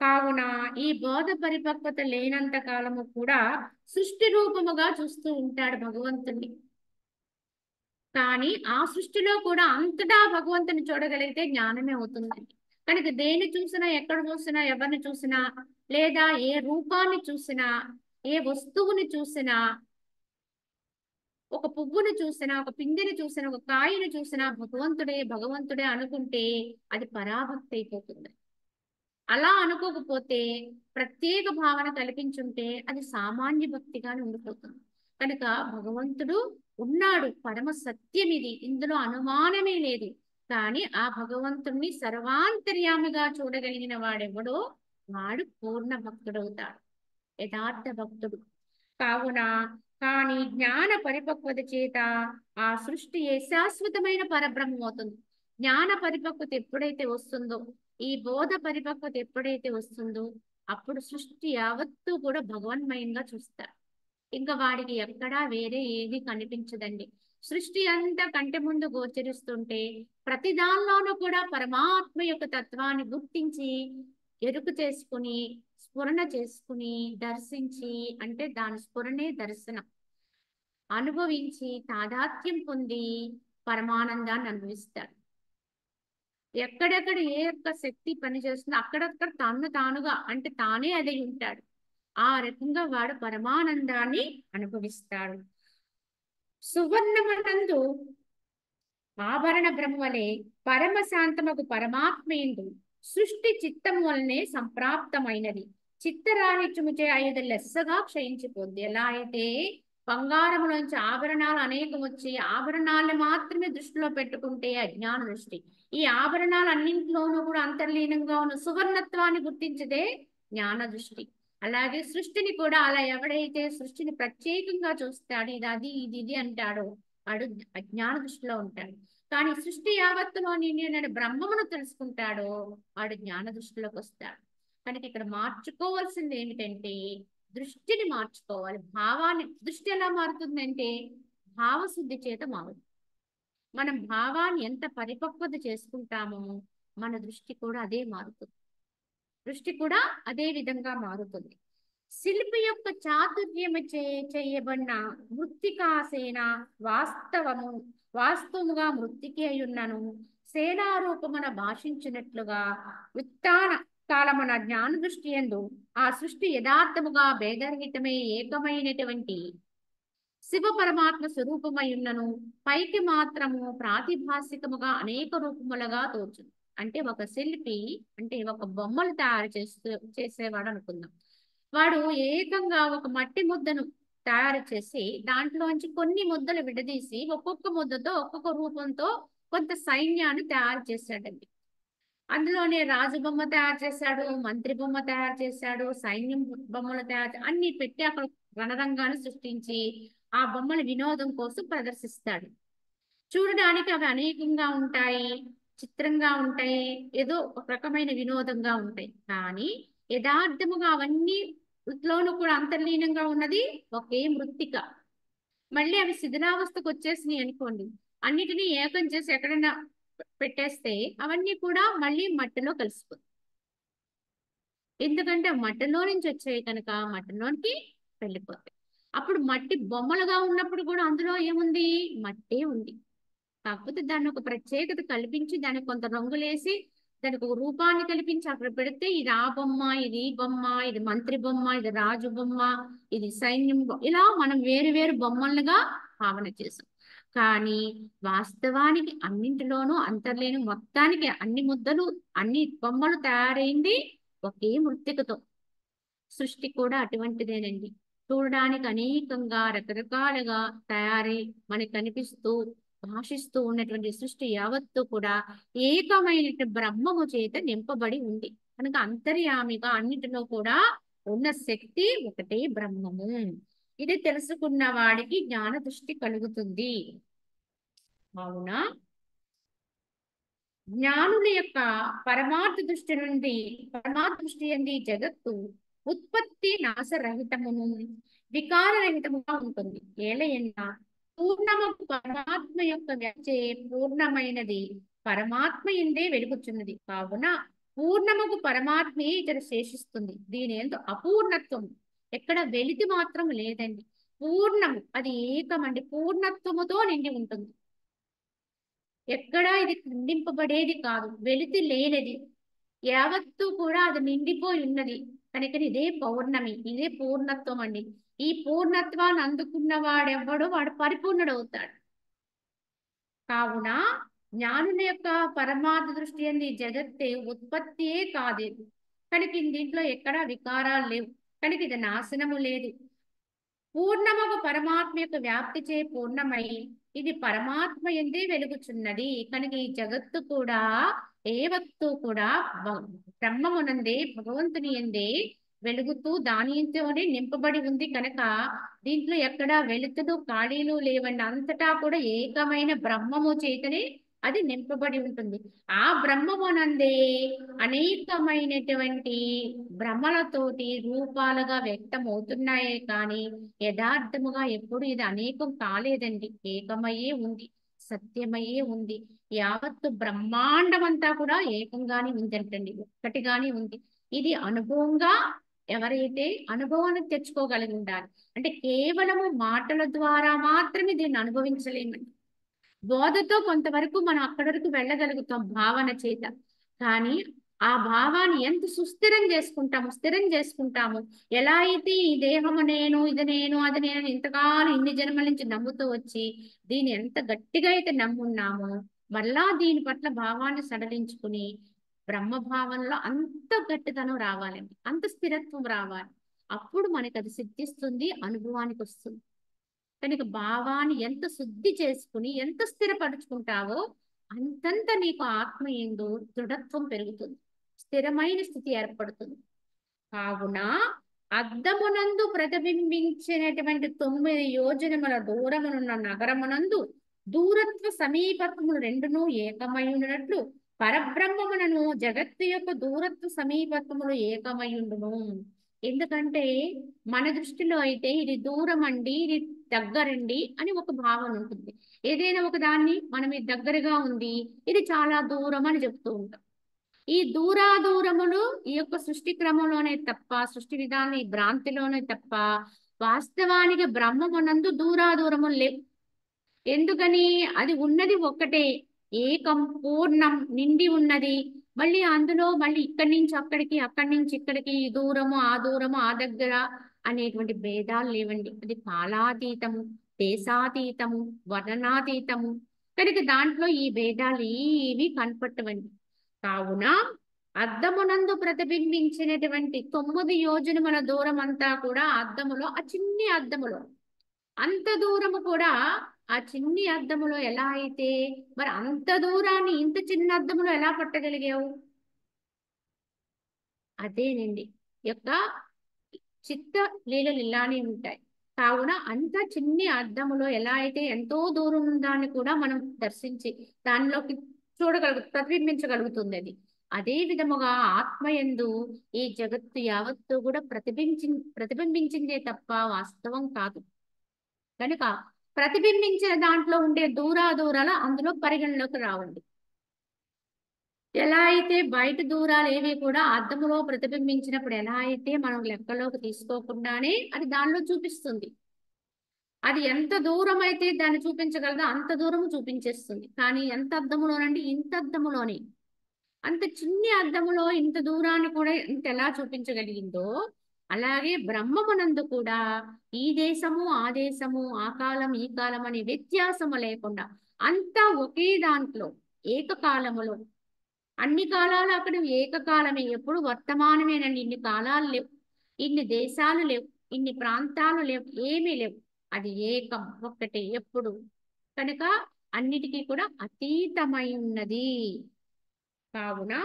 కావున ఈ బోధ పరిపక్వత లేనంత కాలము కూడా సృష్టి రూపముగా చూస్తూ ఉంటాడు భగవంతుణ్ణి. కానీ ఆ సృష్టిలో కూడా అంతటా భగవంతుని చూడగలిగితే జ్ఞానమే అవుతుంది. కనుక దేన్ని చూసినా, ఎక్కడ చూసినా, ఎవరిని చూసినా, లేదా ఏ రూపాన్ని చూసినా, ఏ వస్తువుని చూసినా, ఒక పువ్వును చూసినా, ఒక పిందెని చూసినా, ఒక కాయను చూసినా భగవంతుడే భగవంతుడే అనుకుంటే అది పరాభక్తి అయిపోతుంది. అలా అనుకోకపోతే, ప్రత్యేక భావన కల్పించుంటే అది సామాన్య భక్తిగానే ఉండిపోతుంది. కనుక భగవంతుడు ఉన్నాడు, పరమ సత్యం ఇది, ఇందులో అనుమానమే లేదు. కానీ ఆ భగవంతుణ్ణి సర్వాంతర్యామిగా చూడగలిగిన వాడెవడో వాడు పూర్ణ భక్తుడవుతాడు, యథార్థ భక్తుడు. కావున కానీ జ్ఞాన పరిపక్వత చేత ఆ సృష్టి శాశ్వతమైన పరబ్రహ్మం అవుతుంది. జ్ఞాన పరిపక్వత ఎప్పుడైతే వస్తుందో, ఈ బోధ పరిపక్వత ఎప్పుడైతే వస్తుందో, అప్పుడు సృష్టి యావత్తు కూడా భగవన్మయంగా చూస్తారు. ఇంకా వాడికి ఎక్కడా వేరే ఏది కనిపించదండి. సృష్టి అంతా కంటి ముందు గోచరిస్తుంటే ప్రతి దానిలోనూ కూడా పరమాత్మ యొక్క తత్వాన్ని గుర్తించి ఎరుకు చేసుకుని స్ఫురణ చేసుకుని దర్శించి, అంటే దాని స్ఫురణే దర్శనం అనుభవించి తాదాత్మ్యం పొంది పరమానందాన్ని అనుభవిస్తాడు. ఎక్కడెక్కడ ఏ యొక్క శక్తి పనిచేస్తుందో అక్కడక్కడ తానుగా అంటే తానే అదై ఉంటాడు. ఆ రకంగా వాడు పరమానందాన్ని అనుభవిస్తాడు. సువర్ణమనందు ఆభరణ బ్రహ్మలే పరమ శాంతమకు పరమాత్మేందు సృష్టి చిత్తము వలనే సంప్రాప్తమైనది. చిత్తరాహిత్యముచే 5 లెస్సగా క్షయించిపోద్ది. ఎలా అయితే బంగారములోంచి ఆభరణాలు అనేకం వచ్చి ఆభరణాలను మాత్రమే దృష్టిలో పెట్టుకుంటే అజ్ఞాన దృష్టి, ఈ ఆభరణాలు అన్నింటిలోనూ కూడా అంతర్లీనంగా ఉన్న సువర్ణత్వాన్ని గుర్తించదే జ్ఞాన దృష్టి. అలాగే సృష్టిని కూడా అలా ఎవడైతే సృష్టిని ప్రత్యేకంగా చూస్తాడు, ఇది అది ఇది ఇది అంటాడో వాడు అజ్ఞాన దృష్టిలో ఉంటాడు. కానీ సృష్టి యావత్తులో నేను బ్రహ్మమును తెలుసుకుంటాడో వాడు జ్ఞాన దృష్టిలోకి వస్తాడు. కనుక ఇక్కడ మార్చుకోవాల్సింది ఏమిటంటే దృష్టిని మార్చుకోవాలి. భావాన్ని, దృష్టి ఎలా మారుతుందంటే భావశుద్ధి చేత మారుతుంది. మనం భావాన్ని ఎంత పరిపక్వత చేసుకుంటామో మన దృష్టి కూడా అదే మారుతుంది. దృష్టి కూడా అదే విధంగా మారుతుంది. శిల్పి యొక్క చాతుర్యము చేయబడిన మృత్తికాసేన వాస్తవముగా మృత్తికి అయ్యున్నను సేనారూపమున భాషించినట్లుగా ఉత్తాన కాలమున జ్ఞాన దృష్టి యందు ఆ సృష్టి యథార్థముగా భేదరహితమై ఏకమైనటువంటి శివ పరమాత్మ స్వరూపమై ఉన్నను పైకి మాత్రము ప్రాతిభాసికముగా అనేక రూపములుగా తోచును. అంటే ఒక శిల్పి అంటే ఒక బొమ్మలు తయారు చేసేవాడు అనుకుందాం. వాడు ఏకంగా ఒక మట్టి ముద్దను తయారు చేసి దాంట్లోంచి కొన్ని ముద్దలు విడదీసి ఒక్కొక్క ముద్దతో ఒక్కొక్క రూపంతో కొంత సైన్యాన్ని తయారు చేశాడండి. అందులోనే రాజు బొమ్మ తయారు చేశాడు, మంత్రి బొమ్మ తయారు చేశాడు, సైన్యం బొమ్మలు అన్ని పెట్టి అక్కడ రణరంగాన్ని సృష్టించి ఆ బొమ్మల వినోదం కోసం ప్రదర్శిస్తాడు. చూడడానికి అవి అనేకంగా ఉంటాయి, చిత్రంగా ఉంటాయి, ఏదో ఒక రకమైన వినోదంగా ఉంటాయి. కానీ యథార్థముగా అవన్నీ లోను కూడా అంతర్లీనంగా ఉన్నది ఒకే మృత్తిక. మళ్ళీ అవి శిథిలావస్థకు వచ్చేసినాయి అనుకోండి, అన్నిటినీ ఏకం చేసి ఎక్కడైనా పెట్టేస్తే అవన్నీ కూడా మళ్ళీ మట్టిలో కలిసిపోతాయి. ఎందుకంటే మట్టిలో నుంచి వచ్చాయి కనుక మట్టిలోనికి వెళ్ళిపోతాయి. అప్పుడు మట్టి బొమ్మలుగా ఉన్నప్పుడు కూడా అందులో ఏముంది, మట్టే ఉంది. కాకపోతే దాన్ని ఒక ప్రత్యేకత కల్పించి దానికి కొంత రంగులేసి దానికి ఒక రూపాన్ని కల్పించి అక్కడ పెడితే ఇది ఆ బొమ్మ, ఇది ఈ బొమ్మ, ఇది మంత్రి బొమ్మ, ఇది రాజు బొమ్మ, ఇది సైన్యం ఇలా మనం వేరు వేరు బొమ్మలుగా భావన చేసాం. కానీ వాస్తవానికి అన్నింటిలోనూ అంతర్లేని మొత్తానికి అన్ని ముద్దలు అన్ని బొమ్మలు తయారైంది ఒకే మృత్తికతో. సృష్టి కూడా అటువంటిదేనండి. చూడడానికి అనేకంగా రకరకాలుగా తయారై మనకి కనిపిస్తూ భాషిస్తూ ఉన్నటువంటి సృష్టి యావత్తు కూడా ఏకమైన బ్రహ్మము చేత నింపబడి ఉంది. కనుక అంతర్యామిగా అన్నిటిలో కూడా ఉన్న శక్తి ఒకటే బ్రహ్మము. ఇది తెలుసుకున్న వాడికి జ్ఞాన దృష్టి కలుగుతుంది. అవునా, జ్ఞానుల యొక్క పరమార్థ దృష్టి నుండి జగత్తు ఉత్పత్తి నాశరహితమును వికారరహితముగా ఉంటుంది. ఏలయన్నా పూర్ణమకు పరమాత్మ యొక్క వ్యాచే పూర్ణమైనది పరమాత్మ ఎందే వెలుగుచున్నది. కావున పూర్ణముకు పరమాత్మే ఇక్కడ శేషిస్తుంది. దీని ఎందు అపూర్ణత్వం ఎక్కడ వెలితి మాత్రం లేదండి. పూర్ణము అది ఏకమండి, పూర్ణత్వముతో నిండి ఉంటుంది. ఎక్కడా ఇది ఖండింపబడేది కాదు, వెలితి లేనిది, యావత్తు కూడా అది నిండిపోయి ఉన్నది. కనుక ఇదే పౌర్ణమి, ఇదే పూర్ణత్వం అండి. ఈ పూర్ణత్వాన్ని అందుకున్న వాడెవ్వడో వాడు పరిపూర్ణుడవుతాడు. కావున జ్ఞానుల యొక్క పరమార్థ దృష్టి అంది జగత్తే ఉత్పత్తియే కాదు. కనుక దీంట్లో ఎక్కడా వికారాలు లేవు. కనుక ఇది నాశనము లేదు. పూర్ణమగు పరమాత్మ యొక్క వ్యాప్తి చే పూర్ణమై ఇది పరమాత్మ ఎందే వెలుగుచున్నది. కనుక ఈ జగత్తు కూడా ఏవత్తు కూడా బ్రహ్మమునందే భగవంతుని ఎందే వెలుగుతూ దానితోనే నింపబడి ఉంది. కనుక దీంట్లో ఎక్కడ వెలుతులు ఖాళీలు లేవండి. అంతటా కూడా ఏకమైన బ్రహ్మము చేతనే అది నింపబడి ఉంటుంది. ఆ బ్రహ్మమునందే అనేకమైనటువంటి భ్రమలతోటి రూపాలుగా వ్యక్తమవుతున్నాయే కానీ యథార్థముగా ఎప్పుడు ఇది అనేకం కాలేదండి. ఏకమయ్యే ఉంది, సత్యమయ్యే ఉంది. యావత్తు బ్రహ్మాండం అంతా కూడా ఏకంగానే ఉందంటండి, ఒక్కటిగానే ఉంది. ఇది అనుభవంగా ఎవరైతే అనుభవాన్ని తెచ్చుకోగలిగి ఉండాలి. అంటే కేవలము మాటల ద్వారా మాత్రమే దీన్ని అనుభవించలేమండి. బోధతో కొంతవరకు మనం అక్కడి వరకు వెళ్ళగలుగుతాం భావన చేత. కానీ ఆ భావాన్ని ఎంత స్థిరం చేసుకుంటాము. ఎలా అయితే ఈ దేహము నేను, ఇది నేను, అది నేను ఇంతకాలం ఇన్ని జన్మల నుంచి నమ్ముతూ వచ్చి దీన్ని ఎంత గట్టిగా అయితే నమ్మున్నామో, మళ్ళా దీని పట్ల భావాన్ని సడలించుకుని బ్రహ్మభావంలో అంత గట్టితనం రావాలండి, అంత స్థిరత్వం రావాలి. అప్పుడు మనకి అది సిద్ధిస్తుంది, అనుభవానికి వస్తుంది. కనుక భావాన్ని ఎంత శుద్ధి చేసుకుని ఎంత స్థిరపరుచుకుంటావో అంతంత నీకు ఆత్మ ఎందు దృఢత్వం పెరుగుతుంది, స్థిరమైన స్థితి ఏర్పడుతుంది. కావున అద్దమునందు ప్రతిబింబించినటువంటి 9 యోజనముల దూరమునున్న నగరమునందు దూరత్వ సమీపత్వములు రెండును ఏకమై ఉన్నట్లు పరబ్రహ్మమునను జగత్తు యొక్క దూరత్వ సమీపత్వములు ఏకమయుండును. ఎందుకంటే మన దృష్టిలో అయితే ఇది దూరం అండి, ఇది దగ్గరండి అని ఒక భావన ఉంటుంది. ఏదైనా ఒక దాన్ని మనం ఇది దగ్గరగా ఉంది, ఇది చాలా దూరం అని చెప్తూ ఉంటాం. ఈ దూరాదూరములు ఈ యొక్క సృష్టి క్రమంలోనే తప్ప, సృష్టి విధానం ఈ భ్రాంతిలోనే తప్ప వాస్తవానికి బ్రహ్మమునందు దూరాదూరములు లేవు. ఎందుకని? అది ఉన్నది ఒక్కటే, ఏకం, పూర్ణం, నిండి ఉన్నది. మళ్ళీ అందులో మళ్ళీ ఇక్కడి నుంచి అక్కడికి, అక్కడి నుంచి ఇక్కడికి, ఈ దూరము ఆ దూరము ఆ దగ్గర అనేటువంటి భేదాలు లేవండి. అది కాలాతీతము, దేశాతీతము, వర్ణనాతీతము. కనుక దాంట్లో ఈ భేదాలు ఏవి కనపట్టవండి. కావున అద్దమునందు ప్రతిబింబించినటువంటి 9 యోజనముల దూరం అంతా కూడా అద్దములో, ఆ చిన్ని అద్దములో అంత దూరము కూడా ఆ చిన్ని అద్దములో ఎలా అయితే, మరి అంత దూరాన్ని ఇంత చిన్న అద్దములో ఎలా పట్టగలిగావు? అదేనండి యొక్క చిత్త లీలలు ఇలానే ఉంటాయి. కావున అంత చిన్ని అద్దములో ఎలా అయితే ఎంతో దూరం ఉన్న దాన్ని కూడా మనం దర్శించి దానిలోకి ప్రతిబింబించగలుగుతుంది అది. అదే విధముగా ఆత్మయందు ఈ జగత్తు యావత్తు కూడా ప్రతిబింబించిందే తప్ప వాస్తవం కాదు. కనుక ప్రతిబింబించిన దాంట్లో ఉండే దూరాలు అందులో పరిగణలోకి రావండి. ఎలా అయితే బయట దూరాలు ఏవి కూడా అద్దములో ప్రతిబింబించినప్పుడు ఎలా అయితే మనం లెక్కలోకి తీసుకోకుండానే అది దానిలో చూపిస్తుంది. అది ఎంత దూరం అయితే దాన్ని చూపించగలదో అంత దూరము చూపించేస్తుంది. కానీ ఎంత అద్దములోనండి? ఇంత అద్దములోనే. అంత చిన్ని అద్దములో ఇంత దూరాన్ని కూడా ఇంత ఎలా చూపించగలిగిందో అలాగే బ్రహ్మమునందు కూడా ఈ దేశము ఆ దేశము ఆ కాలం ఈ కాలం అనే వ్యత్యాసము లేకుండా అంతా ఒకే దాంట్లో ఏకకాలములో అన్ని కాలాలు అక్కడ ఏకకాలమే, ఎప్పుడు వర్తమానమేనండి. ఇన్ని కాలాలు లేవు, ఇన్ని దేశాలు లేవు, ఇన్ని ప్రాంతాలు లేవు, ఏమీ లేవు. అది ఏకం, ఒక్కటే ఎప్పుడు. కనుక అన్నిటికీ కూడా అతీతమై ఉన్నది. కావున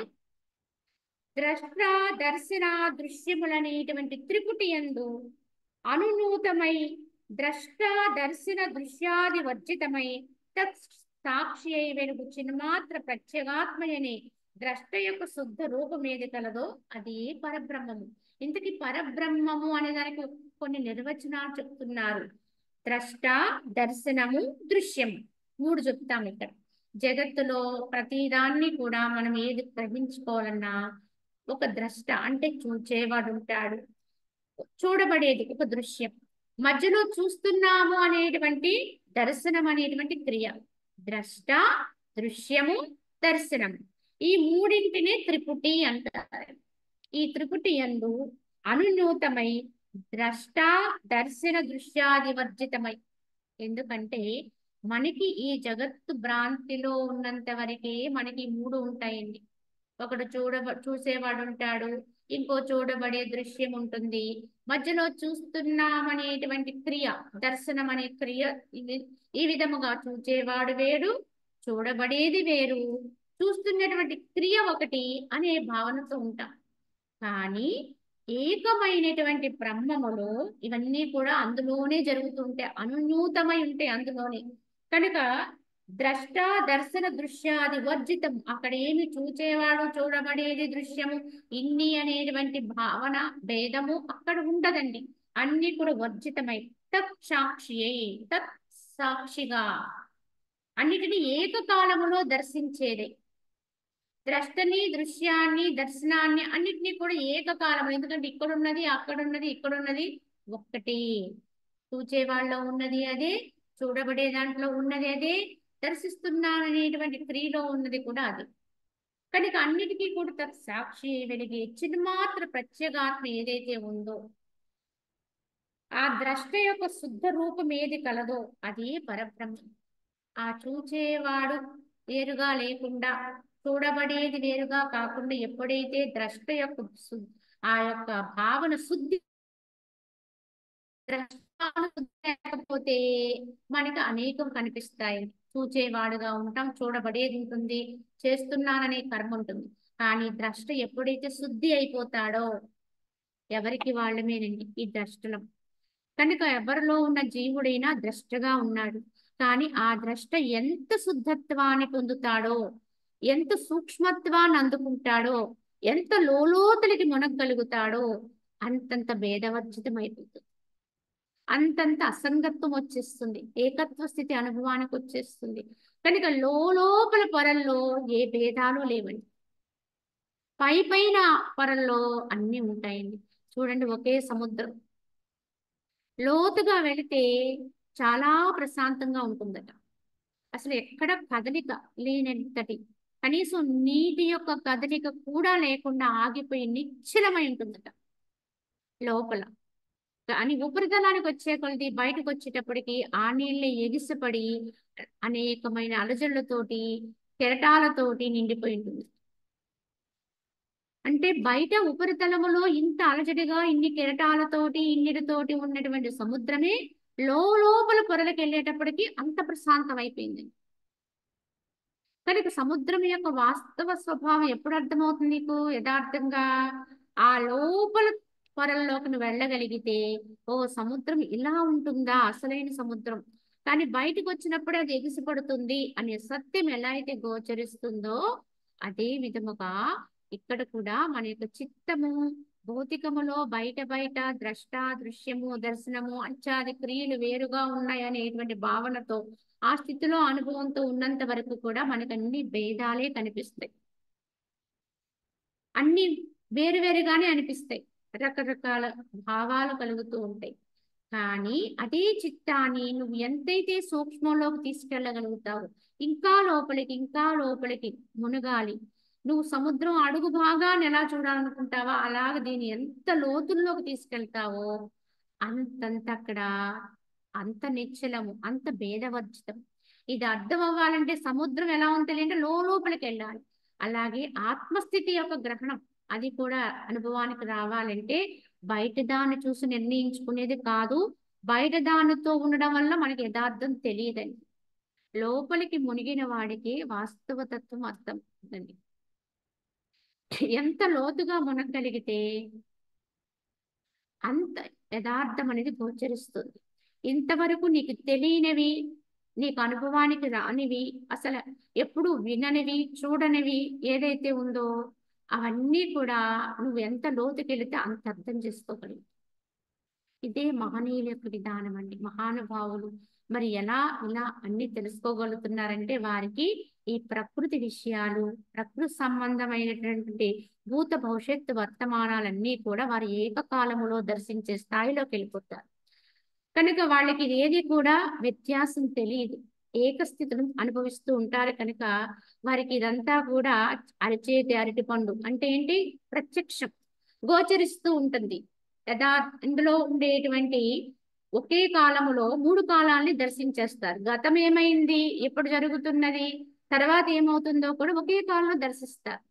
ద్రష్ట దర్శన దృశ్యములనేటువంటి త్రిపుటి యందు అనునూతమై ద్రష్ట దర్శన దృశ్యాది వర్జితమై తత్ సాక్షి అయి వెలుగు చిన్మాత్ర ప్రత్యేగాత్మయనే ద్రష్ట యొక్క శుద్ధ రూపం ఏది కలదో అది పరబ్రహ్మము. ఇంతకీ పరబ్రహ్మము అనే దానికి కొన్ని నిర్వచనాలు చెప్తున్నారు. ద్రష్ట దర్శనము దృశ్యము మూడు చెప్తాం ఇక్కడ. జగత్తులో ప్రతిదాన్ని కూడా మనం ఏది గ్రహించుకోవాలన్నా ఒక ద్రష్ట అంటే చూచేవాడు ఉంటాడు, చూడబడేది ఒక దృశ్యం, మధ్యలో చూస్తున్నాము అనేటువంటి దర్శనం అనేటువంటి క్రియ. ద్రష్ట దృశ్యము దర్శనము ఈ మూడింటిని త్రిపుటి అంటారు. ఈ త్రిపుటి యందు అనునూతమై ద్రష్ట దర్శన దృశ్యాది వర్జితమై. ఎందుకంటే మనకి ఈ జగత్తు భ్రాంతిలో ఉన్నంత వరకే మనకి మూడు ఉంటాయండి. ఒకడు చూసేవాడు ఉంటాడు, ఇంకో చూడబడే దృశ్యం ఉంటుంది, మధ్యలో చూస్తున్నామనేటువంటి క్రియ దర్శనం అనే క్రియ. ఈ విధముగా చూచేవాడు వేరు, చూడబడేది వేరు, చూస్తున్నటువంటి క్రియ ఒకటి అనే భావనతో ఉంటాం. కానీ ఏకమైనటువంటి బ్రహ్మములో ఇవన్నీ కూడా అందులోనే జరుగుతుంటాయి, అనున్యూతమై ఉంటాయి అందులోనే. కనుక ద్రష్ట దర్శన దృశ్యాది వర్జితం, అక్కడ ఏమి చూచేవాడు చూడబడేది దృశ్యము ఇన్ని అనేటువంటి భావన భేదము అక్కడ ఉండదండి. అన్ని కూడా వర్జితమై తత్ సాక్షి తత్ సాక్షిగా అన్నిటిని ఏకకాలములో దర్శించేదే. ద్రష్టని దృశ్యాన్ని దర్శనాన్ని అన్నిటినీ కూడా ఏకకాలం, ఎందుకంటే ఇక్కడున్నది అక్కడున్నది ఇక్కడున్నది ఒక్కటి. చూచేవాళ్ళలో ఉన్నది అదే, చూడబడే దాంట్లో ఉన్నది అదే, దర్శిస్తున్నాననేటువంటి క్రియలో ఉన్నది కూడా అది. కనుక అన్నిటికీ కూడా తత్ సాక్షి వెలిగే చిన్మాత్ర ప్రత్యేగాత్మ ఏదైతే ఉందో ఆ ద్రష్ట యొక్క శుద్ధ రూపం ఏది కలదో అది పరబ్రహ్మం. ఆ చూచేవాడు వేరుగా లేకుండా, చూడబడేది వేరుగా కాకుండా ఎప్పుడైతే ద్రష్ట యొక్క ఆ యొక్క భావన శుద్ధి లేకపోతే మనకి అనేకం కనిపిస్తాయి. చూచేవాడుగా ఉంటాం, చూడబడేది ఉంటుంది, చేస్తున్నాననే కర్మ ఉంటుంది. కానీ ద్రష్ట ఎప్పుడైతే శుద్ధి అయిపోతాడో ఎవరికి వాళ్ళమేనండి ఈ ద్రష్టలం. కనుక ఎవరిలో ఉన్న జీవుడైనా ద్రష్టగా ఉన్నాడు. కానీ ఆ ద్రష్ట ఎంత శుద్ధత్వాన్ని పొందుతాడో, ఎంత సూక్ష్మత్వాన్ని అందుకుంటాడో, ఎంత లోలోతలికి మునగలుగుతాడో అంతంత భేదవర్జితమైపోతుంది, అంతంత అసంగత్వం వచ్చేస్తుంది, ఏకత్వ స్థితి అనుభవానికి వచ్చేస్తుంది. కనుక లోపల పొరల్లో ఏ భేదాలు లేవండి, పైన పొరల్లో అన్ని ఉంటాయండి. చూడండి, ఒకే సముద్రం లోతుగా వెళితే చాలా ప్రశాంతంగా ఉంటుందట. అసలు ఎక్కడ కదలిక లేనంతటి, కనీసం నీటి యొక్క కదలిక కూడా లేకుండా ఆగిపోయి నిశ్చలమై ఉంటుందట లోపల. కానీ ఉపరితలానికి వచ్చే కొలది బయటకు వచ్చేటప్పటికి ఆ నీళ్ళే ఎగిసిపడి అనేకమైన అలజడులతోటి కెరటాలతోటి నిండిపోయి ఉంటుంది. అంటే బయట ఉపరితలములో ఇంత అలజడిగా ఇన్ని కెరటాలతోటి ఇన్నిటితోటి ఉన్నటువంటి సముద్రమే లోపల పొరలకు వెళ్ళేటప్పటికి అంత ప్రశాంతం అయిపోయింది. కనుక సముద్రం యొక్క వాస్తవ స్వభావం ఎప్పుడు అర్థమవుతుంది నీకు యథార్థంగా? ఆ లోపల పొరల్లోకి నువ్వు వెళ్ళగలిగితే ఓ సముద్రం ఇలా ఉంటుందా అసలైన సముద్రం, కానీ బయటకు వచ్చినప్పుడే అది ఎగిసిపడుతుంది అనే సత్యం ఎలా అయితే గోచరిస్తుందో అదే విధముగా ఇక్కడ కూడా మన యొక్క చిత్తము భౌతికములో బయట ద్రష్ట దృశ్యము దర్శనము అంచాది క్రియలు వేరుగా ఉన్నాయి అనేటువంటి భావనతో ఆ స్థితిలో అనుభవంతో ఉన్నంత వరకు కూడా మనకు అన్ని భేదాలే కనిపిస్తాయి, అన్ని వేరువేరుగానే అనిపిస్తాయి, రకరకాల భావాలు కలుగుతూ ఉంటాయి. కానీ అదే చిత్తాన్ని నువ్వు ఎంతైతే సూక్ష్మంలోకి తీసుకెళ్ళగలుగుతావు, ఇంకా లోపలికి మునగాలి, నువ్వు సముద్రం అడుగు భాగాన్ని ఎలా చూడాలనుకుంటావా అలాగ దీన్ని ఎంత లోతుల్లోకి తీసుకెళ్తావో అంతంత అక్కడ అంత నిశ్చలము, అంత భేదవర్జితం. ఇది అర్థం అవ్వాలంటే సముద్రం ఎలా ఉంటుంది అంటే లోపలికి వెళ్ళాలి. అలాగే ఆత్మస్థితి యొక్క గ్రహణం అది కూడా అనుభవానికి రావాలంటే బయట దాన్ని చూసి నిర్ణయించుకునేది కాదు. బయట దానితో ఉండడం వల్ల మనకి యథార్థం తెలియదండి. లోపలికి మునిగిన వాడికి వాస్తవతత్వం అర్థం అవుతుంది. ఎంత లోతుగా మునగలిగితే అంత యథార్థం అనేది గోచరిస్తుంది. ఇంతవరకు నీకు తెలియనివి, నీకు అనుభవానికి రానివి, అసలు ఎప్పుడు విననివి, చూడనివి ఏదైతే ఉందో అవన్నీ కూడా నువ్వు ఎంత లోతుకెళితే అంత అర్థం చేసుకోగలవు. ఇదే మహనీయుల యొక్క విధానం అండి. మహానుభావులు మరి ఎలా ఇలా అన్ని తెలుసుకోగలుగుతున్నారంటే వారికి ఈ ప్రకృతి విషయాలు, ప్రకృతి సంబంధమైనటువంటి భూత భవిష్యత్తు వర్తమానాలన్నీ కూడా వారి ఏకకాలములో దర్శించే స్థాయిలోకి వెళ్ళిపోతారు. కనుక వాళ్ళకి ఏది కూడా వ్యత్యాసం తెలియదు. ఏకస్థితిని అనుభవిస్తూ ఉంటారు కనుక వారికి ఇదంతా కూడా అరచేతి అరటి పండు అంటే ఏంటి ప్రత్యక్షం గోచరిస్తూ ఉంటుంది. యథా ఇందులో ఉండేటువంటి ఒకే కాలములో 3 కాలాల్ని దర్శించేస్తారు. గతం ఏమైంది, ఎప్పుడు జరుగుతున్నది, తర్వాత ఏమవుతుందో కూడా ఒకే కాలంలో దర్శిస్తారు.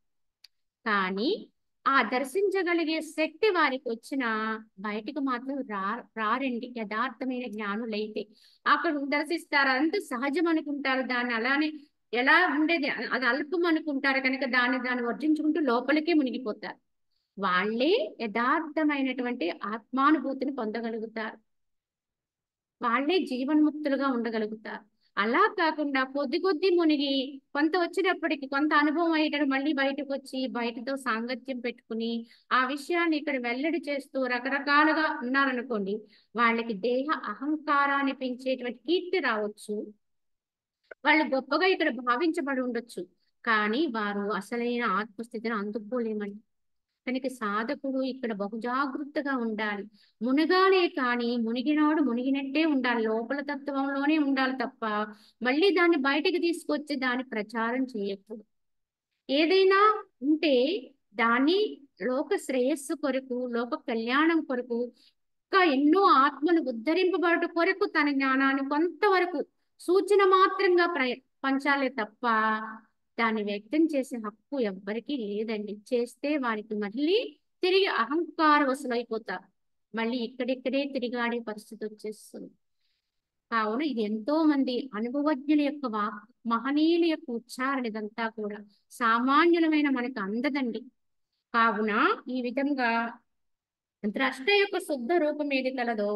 కానీ ఆ దర్శించగలిగే శక్తి వారికి వచ్చిన బయటికి మాత్రం రారండి యథార్థమైన జ్ఞానులైతే. అక్కడ దర్శిస్తారు, అంత సహజం అనుకుంటారు, దాన్ని అలానే ఎలా ఉండేది అది అల్పం అనుకుంటారు కనుక దాన్ని వర్జించుకుంటూ లోపలికే మునిగిపోతారు. వాళ్ళే యథార్థమైనటువంటి ఆత్మానుభూతిని పొందగలుగుతారు. వాళ్ళే జీవన్ముక్తులుగా ఉండగలుగుతారు. అలా కాకుండా కొద్ది మునిగి కొంత వచ్చినప్పటికి కొంత అనుభవం అయ్యేటప్పుడు మళ్ళీ బయటకు వచ్చి బయటతో సాంగత్యం పెట్టుకుని ఆ విషయాన్ని ఇక్కడ వెల్లడి చేస్తూ రకరకాలుగా ఉన్నారనుకోండి, వాళ్ళకి దేహ అహంకారాన్ని పెంచేటువంటి కీర్తి రావచ్చు. వాళ్ళు గొప్పగా ఇక్కడ భావించబడి ఉండొచ్చు. కానీ వారు అసలైన ఆత్మస్థితిని అందుకోలేమండి. కనుక సాధకుడు ఇక్కడ బహుజాగ్రత్తగా ఉండాలి. మునగాలే కానీ మునిగినోడు మునిగినట్టే ఉండాలి. లోపల తత్వంలోనే ఉండాలి తప్ప మళ్ళీ దాన్ని బయటికి తీసుకొచ్చి దాన్ని ప్రచారం చేయకూడదు. ఏదైనా ఉంటే దాన్ని లోక శ్రేయస్సు కొరకు, లోక కళ్యాణం కొరకు, ఇంకా ఎన్నో ఆత్మలు ఉద్ధరింపబడట కొరకు తన జ్ఞానాన్ని కొంతవరకు సూచన మాత్రంగా పంచాలే తప్ప దాన్ని వ్యక్తం చేసే హక్కు ఎవ్వరికీ లేదండి. చేస్తే వారికి మళ్ళీ తిరిగి అహంకార వశులైపోతారు. మళ్ళీ ఇక్కడిక్కడే తిరిగాడే పరిస్థితి వచ్చేస్తుంది. కావున ఇది ఎంతో మంది అనుభవజ్ఞుల యొక్క మహనీయుల యొక్క ఉచ్చారణ ఇదంతా కూడా సామాన్యులమైన మనకు అందదండి. కావున ఈ విధంగా ద్రష్ట యొక్క శుద్ధ రూపం ఏది కలదో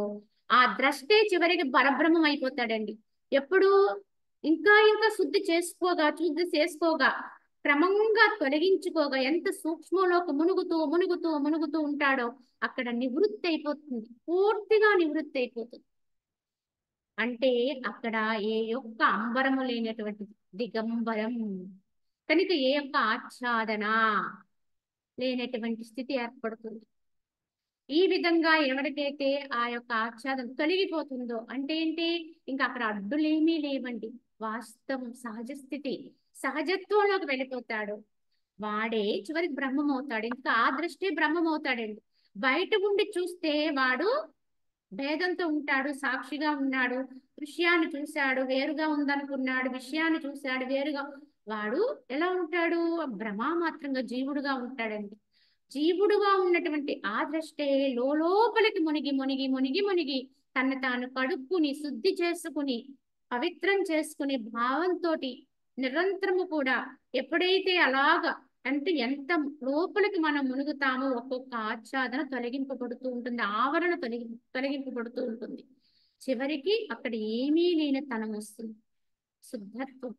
ఆ ద్రష్టే చివరికి పరబ్రహ్మం అయిపోతాడండి. ఎప్పుడు ఇంకా శుద్ధి చేసుకోగా క్రమంగా తొలగించుకోగా ఎంత సూక్ష్మలోకి మునుగుతూ ఉంటాడో అక్కడ నివృత్తి అయిపోతుంది. పూర్తిగా నివృత్తి అయిపోతుంది. అంటే అక్కడ ఏ యొక్క అంబరము లేనటువంటి దిగంబరం కనుక ఏ యొక్క ఆచ్ఛాదన లేనటువంటి స్థితి ఏర్పడుతుంది. ఈ విధంగా ఎవరికైతే ఆ యొక్క ఆచ్ఛాదన తొలగిపోతుందో అంటే ఏంటి, ఇంకా అక్కడ అడ్డులేమీ లేవండి. వాస్తవం సహజ స్థితి సహజత్వంలోకి వెళ్ళిపోతాడు. వాడే చివరికి బ్రహ్మం అవుతాడు. ఇంకా ఆ దృష్టి బ్రహ్మం అవుతాడండి. బయట ఉండి చూస్తే వాడు భేదంతో ఉంటాడు, సాక్షిగా ఉన్నాడు, దృశ్యాన్ని చూశాడు వేరుగా ఉందనుకున్నాడు, విషయాన్ని చూశాడు వేరుగా, వాడు ఎలా ఉంటాడు భ్రమామాత్రంగా జీవుడుగా ఉంటాడండి. జీవుడుగా ఉన్నటువంటి ఆ ద్రష్టే లోపలికి మునిగి తను తాను కడుక్కుని శుద్ధి చేసుకుని పవిత్రం చేసుకునే భావంతో నిరంతరము కూడా ఎప్పుడైతే అలాగా అంటే ఎంత లోపలికి మనం మునుగుతామో ఒక్కొక్క ఆచ్ఛాదన తొలగింపబడుతూ ఉంటుంది, ఆవరణ తొలగింపబడుతూ ఉంటుంది. చివరికి అక్కడ ఏమీ లేని తనం వస్తుంది. శుద్ధత్వం,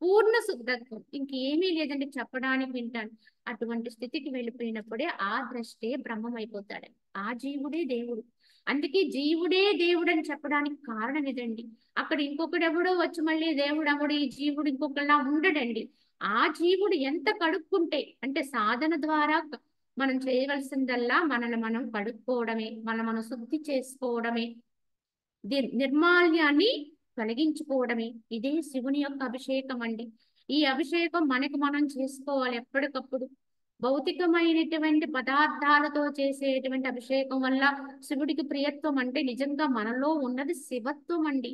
పూర్ణ శుద్ధత్వం, ఇంకేమీ లేదండి చెప్పడానికి వింటాను. అటువంటి స్థితికి వెళ్ళిపోయినప్పుడే ఆ ద్రష్టే బ్రహ్మం అయిపోతాడు. ఆ జీవుడే దేవుడు. అందుకే జీవుడే దేవుడు అని చెప్పడానికి కారణం ఇదండి. అక్కడ ఇంకొకడెవడో వచ్చి మళ్ళీ దేవుడు అవ్వడు, ఈ జీవుడు ఇంకొకలా ఉండడండి. ఆ జీవుడు ఎంత కడుక్కుంటే అంటే సాధన ద్వారా మనం చేయవలసిందల్లా మనల్ని మనం కడుక్కోవడమే, మనం శుద్ధి చేసుకోవడమే, నిర్మాల్యాన్ని తొలగించుకోవడమే. ఇదే శివుని యొక్క అభిషేకం అండి. ఈ అభిషేకం మనకి మనం చేసుకోవాలి ఎప్పటికప్పుడు. భౌతికమైనటువంటి పదార్థాలతో చేసేటువంటి అభిషేకం వల్ల శివుడికి ప్రియత్వం అంటే నిజంగా మనలో ఉన్నది శివత్వం అండి.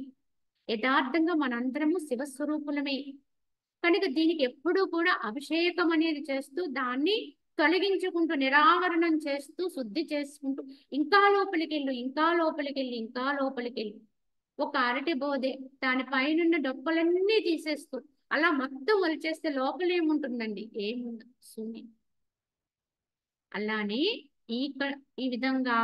యథార్థంగా మనందరము శివస్వరూపులమే. కనుక దీనికి ఎప్పుడూ కూడా అభిషేకం అనేది చేస్తూ దాన్ని తొలగించుకుంటూ నిరావరణం చేస్తూ శుద్ధి చేసుకుంటూ ఇంకా లోపలికెళ్ళు, ఇంకా లోపలికెళ్ళి, ఇంకా లోపలికెళ్ళి ఒక అరటి బోధే దాని పైనున్న డొప్పలన్నీ తీసేస్తూ అలా మొత్తం వలిచేస్తే లోపల ఏముంటుందండి? ఏముండదు, శూన్యం. అలానే ఈ ఈ విధంగా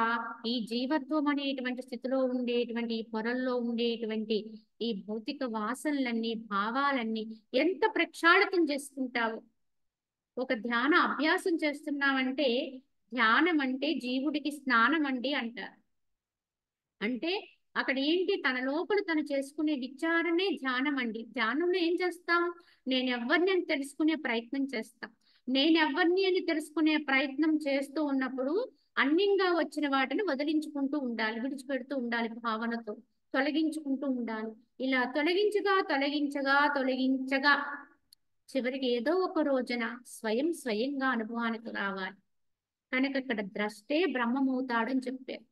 ఈ జీవత్వం అనేటువంటి స్థితిలో ఉండేటువంటి ఈ పొరల్లో ఉండేటువంటి ఈ భౌతిక వాసనలన్నీ భావాలన్నీ ఎంత ప్రక్షాళితం చేసుకుంటావు. ఒక ధ్యాన అభ్యాసం చేస్తున్నామంటే ధ్యానం అంటే జీవుడికి స్నానం అండి అంటారు. అంటే అక్కడ ఏంటి తన లోపల తను చేసుకునే విచారణే ధ్యానం అండి. ధ్యానంలో ఏం చేస్తాం? నేను ఎవరిని అని తెలుసుకునే ప్రయత్నం చేస్తాం. నేను ఎవరిని అని తెలుసుకునే ప్రయత్నం చేస్తూ ఉన్నప్పుడు అన్యంగా వచ్చిన వాటిని వదిలించుకుంటూ ఉండాలి, విడిచిపెడుతూ ఉండాలి, భావనతో తొలగించుకుంటూ ఉండాలి. ఇలా తొలగించగా తొలగించగా తొలగించగా చివరికి ఏదో ఒక రోజున స్వయంగా అనుభవానికి రావాలి. కనుక ఇక్కడ ద్రష్టే బ్రహ్మమవుతాడని చెప్పారు.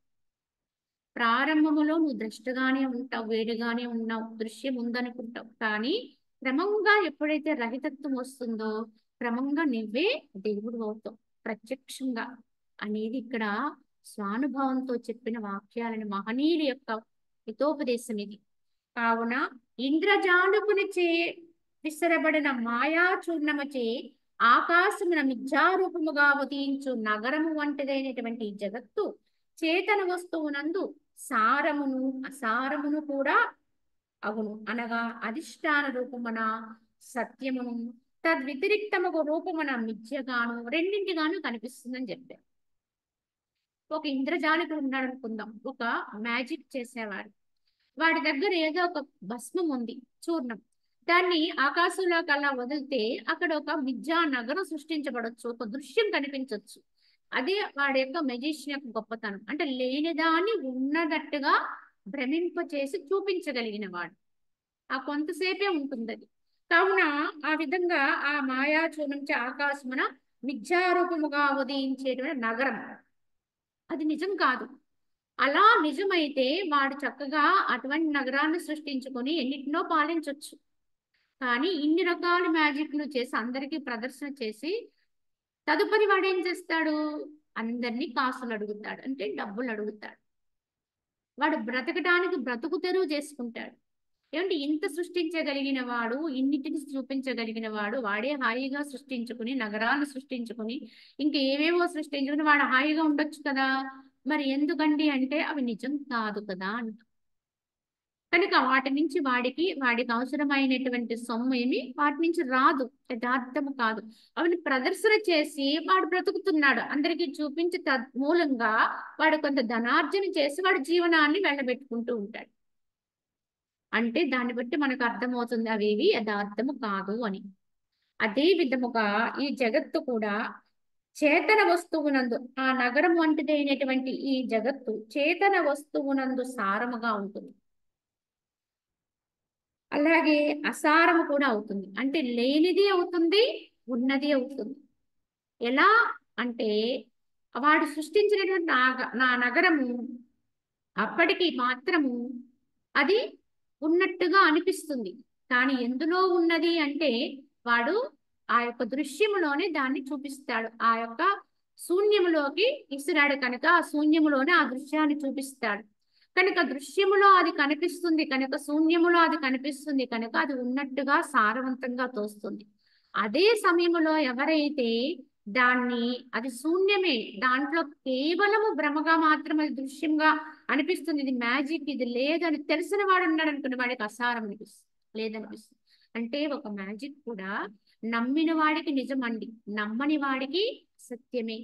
ప్రారంభములో నువ్వు ద్రష్టగానే ఉంటావు, వేడిగానే ఉన్నావు, దృశ్యం ఉందనుకుంటావు. కానీ క్రమంగా ఎప్పుడైతే రహితత్వం వస్తుందో క్రమంగా నువ్వే దేవుడు అవుతావు ప్రత్యక్షంగా అనేది ఇక్కడ స్వానుభవంతో చెప్పిన వాక్యాలను మహనీయుల యొక్క హితోపదేశం ఇది. కావున ఇంద్రజానుకుని చే విసరబడిన మాయాచూర్ణమచే ఆకాశమున మిథ్యారూపముగా ఉదయించు నగరము వంటిదైనటువంటి జగత్తు చేతన వస్తువునందు సారమును అసారమును కూడా అగును. అనగా అధిష్టాన రూపమున సత్యమును తద్వ్యతిరిక్తముకు రూపమున మిథ్యగాను రెండింటిగాను కనిపిస్తుందని చెప్పారు. ఒక ఇంద్రజాలికుడు ఉన్నాడు అనుకుందాం, ఒక మ్యాజిక్ చేసేవాడు. వాడి దగ్గర ఏదో ఒక భస్మం ఉంది, చూర్ణం. దాన్ని ఆకాశంలోకి అలా వదిలితే అక్కడ ఒక మిథ్యా నగరం సృష్టించబడొచ్చు, ఒక దృశ్యం కనిపించవచ్చు. అదే వాడి యొక్క మెజిషియన్ యొక్క గొప్పతనం. అంటే లేనిదాన్ని ఉన్నదట్టుగా భ్రమింపచేసి చూపించగలిగిన వాడు. ఆ కొంతసేపే ఉంటుంది అది. కావున ఆ విధంగా ఆ మాయాచూర్ణం నుంచి ఆకాశమున మిథ్యారూపముగా ఉదయించేటువంటి నగరం అది నిజం కాదు. అలా నిజమైతే వాడు చక్కగా అటువంటి నగరాన్ని సృష్టించుకొని ఎన్నిటినో పాలించవచ్చు. కానీ ఇన్ని రకాల మ్యాజిక్లు చేసి అందరికీ ప్రదర్శన చేసి తదుపరి వాడు ఏం చేస్తాడు? అందరినీ కాసులు అడుగుతాడు, అంటే డబ్బులు అడుగుతాడు. వాడు బ్రతకడానికి బ్రతుకు తెరువు చేసుకుంటాడు. ఏమంటే ఇంత సృష్టించగలిగిన వాడు, ఇన్నిటిని చూపించగలిగిన వాడు, వాడే హాయిగా సృష్టించుకుని నగరాన్ని సృష్టించుకుని ఇంకేవేవో సృష్టించుకుని వాడు హాయిగా ఉండొచ్చు కదా. మరి ఎందుకండి అంటే అవి నిజం కాదు కదా అంట. కనుక వాటి నుంచి వాడికి అవసరమైనటువంటి సొమ్ము ఏమి వాటి నుంచి రాదు, యథార్థము కాదు. అవిని ప్రదర్శన చేసి వాడు బ్రతుకుతున్నాడు, అందరికీ చూపించి మూలంగా వాడు కొంత ధనార్జన చేసి వాడి జీవనాన్ని వెళ్ళబెట్టుకుంటూ ఉంటాడు. అంటే దాన్ని బట్టి మనకు అర్థమవుతుంది అవేవి యథార్థము కాదు అని. అదే విధముగా ఈ జగత్తు కూడా చేతన వస్తువునందు, ఆ నగరం వంటిదైనటువంటి ఈ జగత్తు చేతన వస్తువునందు సారముగా ఉంటుంది, అలాగే అసారము కూడా అవుతుంది. అంటే లేనిది అవుతుంది, ఉన్నది అవుతుంది. ఎలా అంటే వాడు సృష్టించినటువంటి నా నగరము అప్పటికి మాత్రము అది ఉన్నట్టుగా అనిపిస్తుంది. కానీ ఎందులో ఉన్నది అంటే వాడు ఆ యొక్క దృశ్యములోనే దాన్ని చూపిస్తాడు. ఆ యొక్క శూన్యములోకి ఇసిరాడు కనుక ఆ శూన్యములోనే ఆ దృశ్యాన్ని చూపిస్తాడు. కనుక దృశ్యములో అది కనిపిస్తుంది కనుక, శూన్యములో అది కనిపిస్తుంది కనుక అది ఉన్నట్టుగా సారవంతంగా తోస్తుంది. అదే సమయంలో ఎవరైతే దాన్ని అది శూన్యమే, దాంట్లో కేవలము భ్రమగా మాత్రమే దృశ్యంగా అనిపిస్తుంది, ఇది మ్యాజిక్, ఇది లేదని తెలిసిన వాడు ఉన్నాడు అనుకున్న వాడికి అసారం అనిపిస్తుంది, లేదనిపిస్తుంది. అంటే ఒక మ్యాజిక్ కూడా నమ్మిన వాడికి నిజమండి, నమ్మని వాడికి సత్యమే.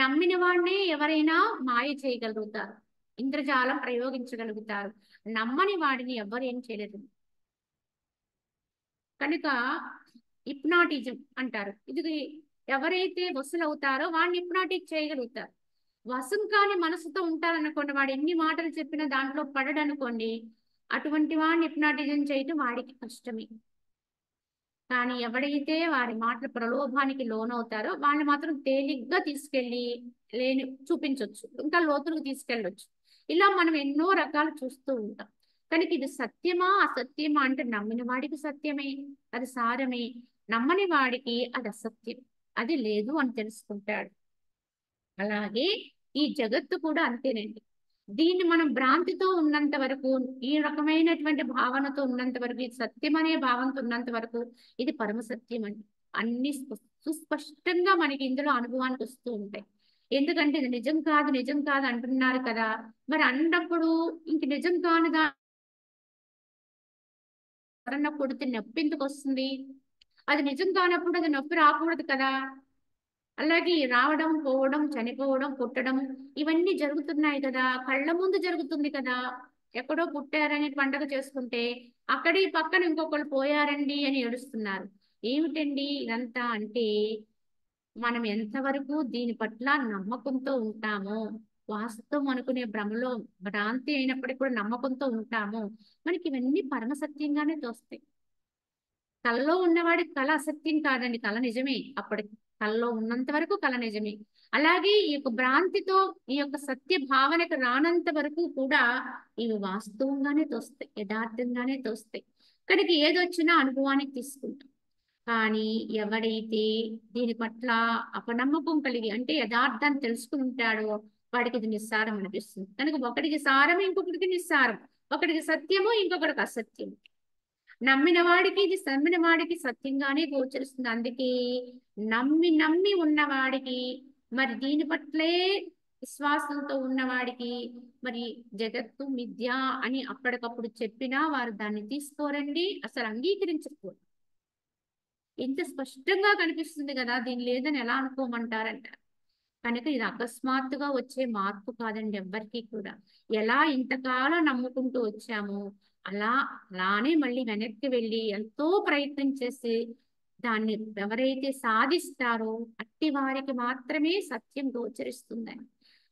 నమ్మిన వాడినే ఎవరైనా మాయ చేయగలుగుతారు, ఇంద్రజాలం ప్రయోగించగలుగుతారు. నమ్మని వాడిని ఎవరు ఏం చేయలేరు. కనుక హిప్నాటిజం అంటారు. ఇది ఎవరైతే వసులవుతారో వాడిని హిప్నాటిక్ చేయగలుగుతారు. వశం కాని మనసుతో ఉంటారనుకోండి, వాడు ఎన్ని మాటలు చెప్పినా దాంట్లో పడడనుకోండి, అటువంటి వాడిని హిప్నాటిజం చేయటం వాడికి కష్టమే. కానీ ఎవడైతే వారి మాటల ప్రలోభానికి లోనవుతారో వాళ్ళు మాత్రం తేలిగ్గా తీసుకెళ్ళి చూపించవచ్చు, ఇంకా లోతులకు తీసుకెళ్ళొచ్చు. ఇలా మనం ఎన్నో రకాలు చూస్తూ ఉంటాం. కనుక ఇది సత్యమా అసత్యమా అంటే నమ్మిన వాడికి సత్యమే, అది సారమే. నమ్మని వాడికి అది అసత్యం, అది లేదు అని తెలుసుకుంటాడు. అలాగే ఈ జగత్తు కూడా అంతేనండి. దీన్ని మనం భ్రాంతితో ఉన్నంత వరకు, ఈ రకమైనటువంటి భావనతో ఉన్నంత వరకు, ఇది సత్యం అనే భావనతో ఉన్నంత వరకు ఇది పరమ సత్యం అండి. అన్ని సుస్పష్టంగా మనకి ఇందులో అనుభవానికి వస్తూ ఉంటాయి. ఎందుకంటే ఇది నిజం కాదు నిజం కాదు అంటున్నారు కదా, మరి అన్నప్పుడు ఇంక నిజం కానిదా ఎవరన్నా కొడితే నొప్పి ఎందుకు వస్తుంది? అది నిజం కానప్పుడు అది నొప్పి రాకూడదు కదా. అలాగే రావడం, పోవడం, చనిపోవడం, పుట్టడం ఇవన్నీ జరుగుతున్నాయి కదా, కళ్ళ ముందు జరుగుతుంది కదా. ఎక్కడో పుట్టారని పండగ చేసుకుంటే అక్కడ ఈ పక్కన ఇంకొకరు పోయారండి అని ఏడుస్తున్నారు. ఏమిటండి ఇదంతా అంటే మనం ఎంతవరకు దీని పట్ల నమ్మకంతో ఉంటామో, వాస్తవం అనుకునే భ్రమలో భ్రాంతి అయినప్పటికీ కూడా నమ్మకంతో ఉంటామో, మనకి ఇవన్నీ పరమసత్యంగానే తోస్తాయి. కలలో ఉన్నవాడికి కళ అసత్యం కాదండి, కళ నిజమే. అప్పటికి కలలో ఉన్నంత వరకు కళ నిజమే. అలాగే ఈ యొక్క భ్రాంతితో ఈ యొక్క సత్య భావనకు రానంత వరకు కూడా ఇవి వాస్తవంగానే తోస్తాయి, యథార్థంగానే తోస్తాయి. కనుక ఏదొచ్చినా అనుభవానికి తీసుకుంటాం. కానీ ఎవడైతే దీని పట్ల అపనమ్మకం కలిగి అంటే యథార్థాన్ని తెలుసుకుని ఉంటాడో వాడికి ఇది నిస్సారం అనిపిస్తుంది. కనుక ఒకటికి సారం, ఇంకొకటికి నిస్సారం, ఒకటికి సత్యము, ఇంకొకటికి అసత్యం. నమ్మిన వాడికి సత్యంగానే గోచరిస్తుంది. అందుకే నమ్మి నమ్మి ఉన్నవాడికి, మరి దీని పట్లే విశ్వాసంతో ఉన్నవాడికి మరి జగత్తు మిథ్య అని అప్పటికప్పుడు చెప్పినా వారు దాన్ని తీసుకోరండి, అసలు అంగీకరించకపోరు. ఇంత స్పష్టంగా కనిపిస్తుంది కదా, దీని లేదని ఎలా అనుకోమంటారంట. కనుక ఇది అకస్మాత్తుగా వచ్చే మార్పు కాదండి ఎవ్వరికీ కూడా. ఎలా ఇంతకాలం నమ్ముకుంటూ వచ్చామో అలానే మళ్ళీ వెనక్కి వెళ్ళి ఎంతో ప్రయత్నం చేసి దాన్ని ఎవరైతే సాధిస్తారో అట్టి వారికి మాత్రమే సత్యం గోచరిస్తుందని.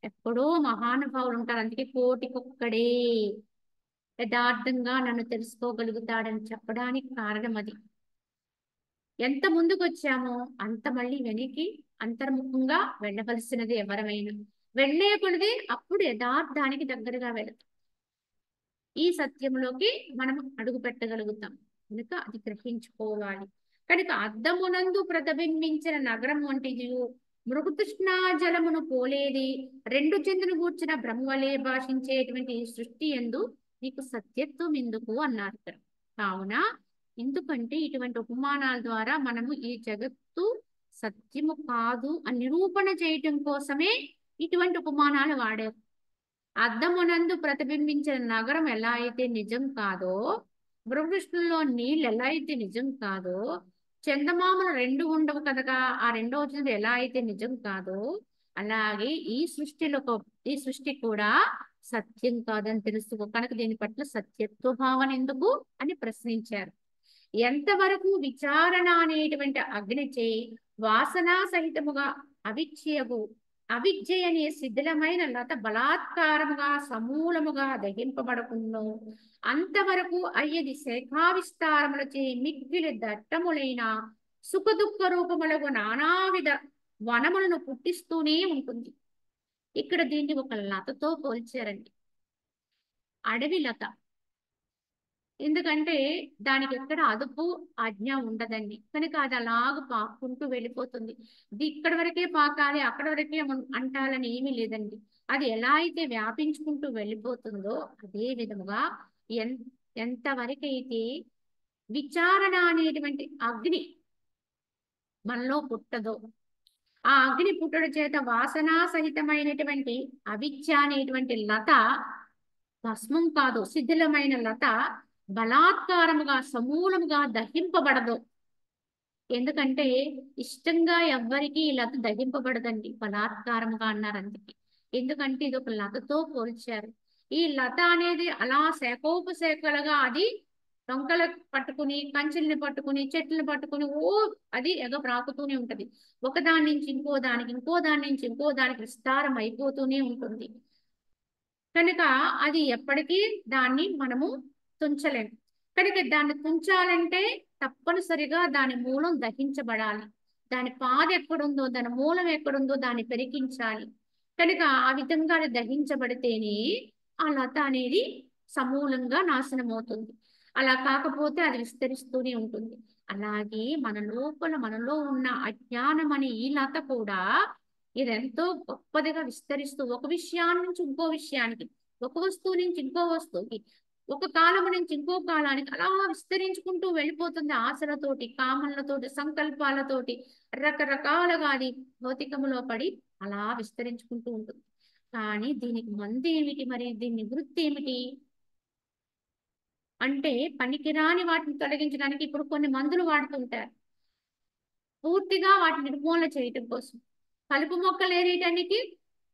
ఎక్కడో మహానుభావులు ఉంటారు, అందుకే కోటికొక్కడే యథార్థంగా నన్ను తెలుసుకోగలుగుతాడని చెప్పడానికి కారణం అది. ఎంత ముందుకు వచ్చామో అంత మళ్ళీ వెనక్కి అంతర్ముఖంగా వెళ్ళవలసినది ఎవరమైనా. వెళ్ళే కొలది అప్పుడు యథార్థానికి దగ్గరగా వెళతాం, ఈ సత్యంలోకి మనం అడుగు పెట్టగలుగుతాం. కనుక అది గ్రహించుకోవాలి. కనుక అద్దమునందు ప్రతిబింబించిన నగరం వంటిది, మృగతృష్ణా జలమును పోలేది, రెండు చెందును కూర్చిన బ్రహ్మవలే భాషించేటువంటి సృష్టి యందు నీకు సత్యత్వం ఎందుకు అన్నారు ఇక్కడ. కావున ఎందుకంటే ఇటువంటి ఉపమానాల ద్వారా మనము ఈ జగత్తు సత్యము కాదు అని నిరూపణ చేయటం కోసమే ఇటువంటి ఉపమానాలు వాడారు. అద్దమునందు ప్రతిబింబించిన నగరం ఎలా అయితే నిజం కాదో, మృగృష్ణుల్లో నీళ్ళు ఎలా అయితే నిజం కాదో, చందమామలు రెండు ఉండవు కదగా ఆ రెండో చంద్రుడు ఎలా అయితే నిజం కాదో, అలాగే ఈ సృష్టి కూడా సత్యం కాదని తెలుసుకో. కనుక దీని పట్ల సత్యత్వ భావన ఎందుకు అని ప్రశ్నించారు. ఎంతవరకు విచారణ అనేటువంటి అగ్నిచే వాసనా సహితముగా అవిద్య అనే శిథిలమైన లత బలాత్కారముగా సమూలముగా దహింపబడకుందో అంతవరకు అయ్యది శేఖావిస్తారములచే మిక్కిలి దట్టములైన సుఖ దుఃఖ రూపములకు నానావిధ వనములను పుట్టిస్తూనే ఉంటుంది. ఇక్కడ దీన్ని ఒక లతతో పోల్చారండి, అడవి లత. ఎందుకంటే దానికి ఎక్కడ అదుపు ఆజ్ఞ ఉండదండి, కనుక అది అలాగ పాక్కుంటూ వెళ్ళిపోతుంది. ఇది ఇక్కడి వరకే పాకాలి అక్కడ వరకే అంటాలని ఏమీ లేదండి. అది ఎలా అయితే వ్యాపించుకుంటూ వెళ్ళిపోతుందో అదే విధముగా ఎంతవరకైతే విచారణ అనేటువంటి అగ్ని మనలో పుట్టదో, ఆ అగ్ని పుట్టడం చేత వాసనా సహితమైనటువంటి అవిద్య అనేటువంటి లత భస్మం కాదు, శిథిలమైన లత బలాత్కారముగా సమూలముగా దహింపబడదు. ఎందుకంటే ఇష్టంగా ఎవ్వరికి ఈ లత దహింపబడదండి, బలాత్కారముగా అన్నారు అందుకే. ఎందుకంటే ఇది ఒక లతతో పోల్చారు. ఈ లత అనేది అలా శాఖోపశాఖలుగా అది డొంకలు పట్టుకుని, కంచెల్ని పట్టుకుని, చెట్లను పట్టుకుని అది ప్రాకుతూనే ఉంటది. ఒకదాని నుంచి ఇంకో దానికి, ఇంకో దాని నుంచి ఇంకో దానికి విస్తారం అయిపోతూనే ఉంటుంది. కనుక అది ఎప్పటికీ దాన్ని మనము తుంచలేము. కనుక దాన్ని తుంచాలంటే తప్పనిసరిగా దాని మూలం దహించబడాలి. దాని పాద ఎక్కడుందో, దాని మూలం ఎక్కడుందో దాన్ని పెరికించాలి. కనుక ఆ విధంగా అది దహించబడితేనే ఆ లత అనేది సమూలంగా నాశనం అవుతుంది. అలా కాకపోతే అది విస్తరిస్తూనే ఉంటుంది. అలాగే మన లోపల మనలో ఉన్న అజ్ఞానం అనే ఈ లత కూడా ఇదెంతో గొప్పదిగా విస్తరిస్తూ ఒక విషయాన్ని నుంచి ఇంకో విషయానికి, ఒక వస్తువు నుంచి ఇంకో వస్తువుకి, ఒక కాలము నుంచి ఇంకో కాలానికి అలా విస్తరించుకుంటూ వెళ్ళిపోతుంది. ఆశలతోటి, కామనలతోటి, సంకల్పాలతోటి రకరకాలుగా అది భౌతికములో పడి అలా విస్తరించుకుంటూ ఉంటుంది. కానీ దీనికి మందు ఏమిటి, మరి దీని నివృత్తి ఏమిటి అంటే పనికిరాని వాటిని తొలగించడానికి ఇప్పుడు కొన్ని మందులు వాడుతుంటారు పూర్తిగా వాటిని నిర్మూలన చేయటం కోసం. కలుపు మొక్కలు ఏరియటానికి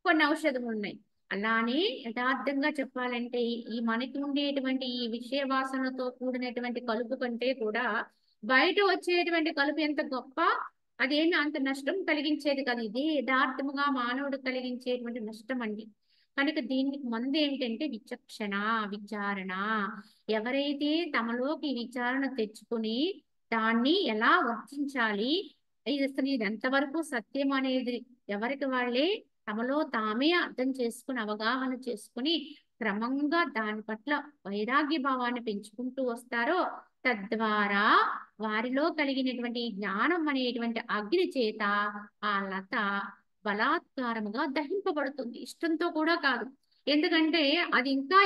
కొన్ని ఔషధములు ఉన్నాయి. అలానే యథార్థంగా చెప్పాలంటే ఈ మనకి ఉండేటువంటి ఈ విషయ వాసనతో కూడినటువంటి కలుపు కంటే కూడా బయట వచ్చేటువంటి కలుపు ఎంత గొప్ప, అదేమి అంత నష్టం కలిగించేది కాదు. ఇది యథార్థముగా మానవుడు కలిగించేటువంటి నష్టం అండి. కనుక దీనికి మందు ఏమిటంటే విచక్షణ, విచారణ. ఎవరైతే తమలోకి విచారణ తెచ్చుకుని దాన్ని ఎలా వర్తించాలి, ఇది అసలు ఇది ఎంతవరకు సత్యం అనేది ఎవరికి వాళ్ళే తమలో తామే అర్థం చేసుకుని అవగాహన చేసుకుని క్రమంగా దాని పట్ల వైరాగ్య భావాన్ని పెంచుకుంటూ వస్తారో తద్వారా వారిలో కలిగినటువంటి ఈ జ్ఞానం అనేటువంటి అగ్ని చేత ఆ లత బలాత్కారముగా దహింపబడుతుంది. ఇష్టంతో కూడా కాదు. ఎందుకంటే అది ఇంకా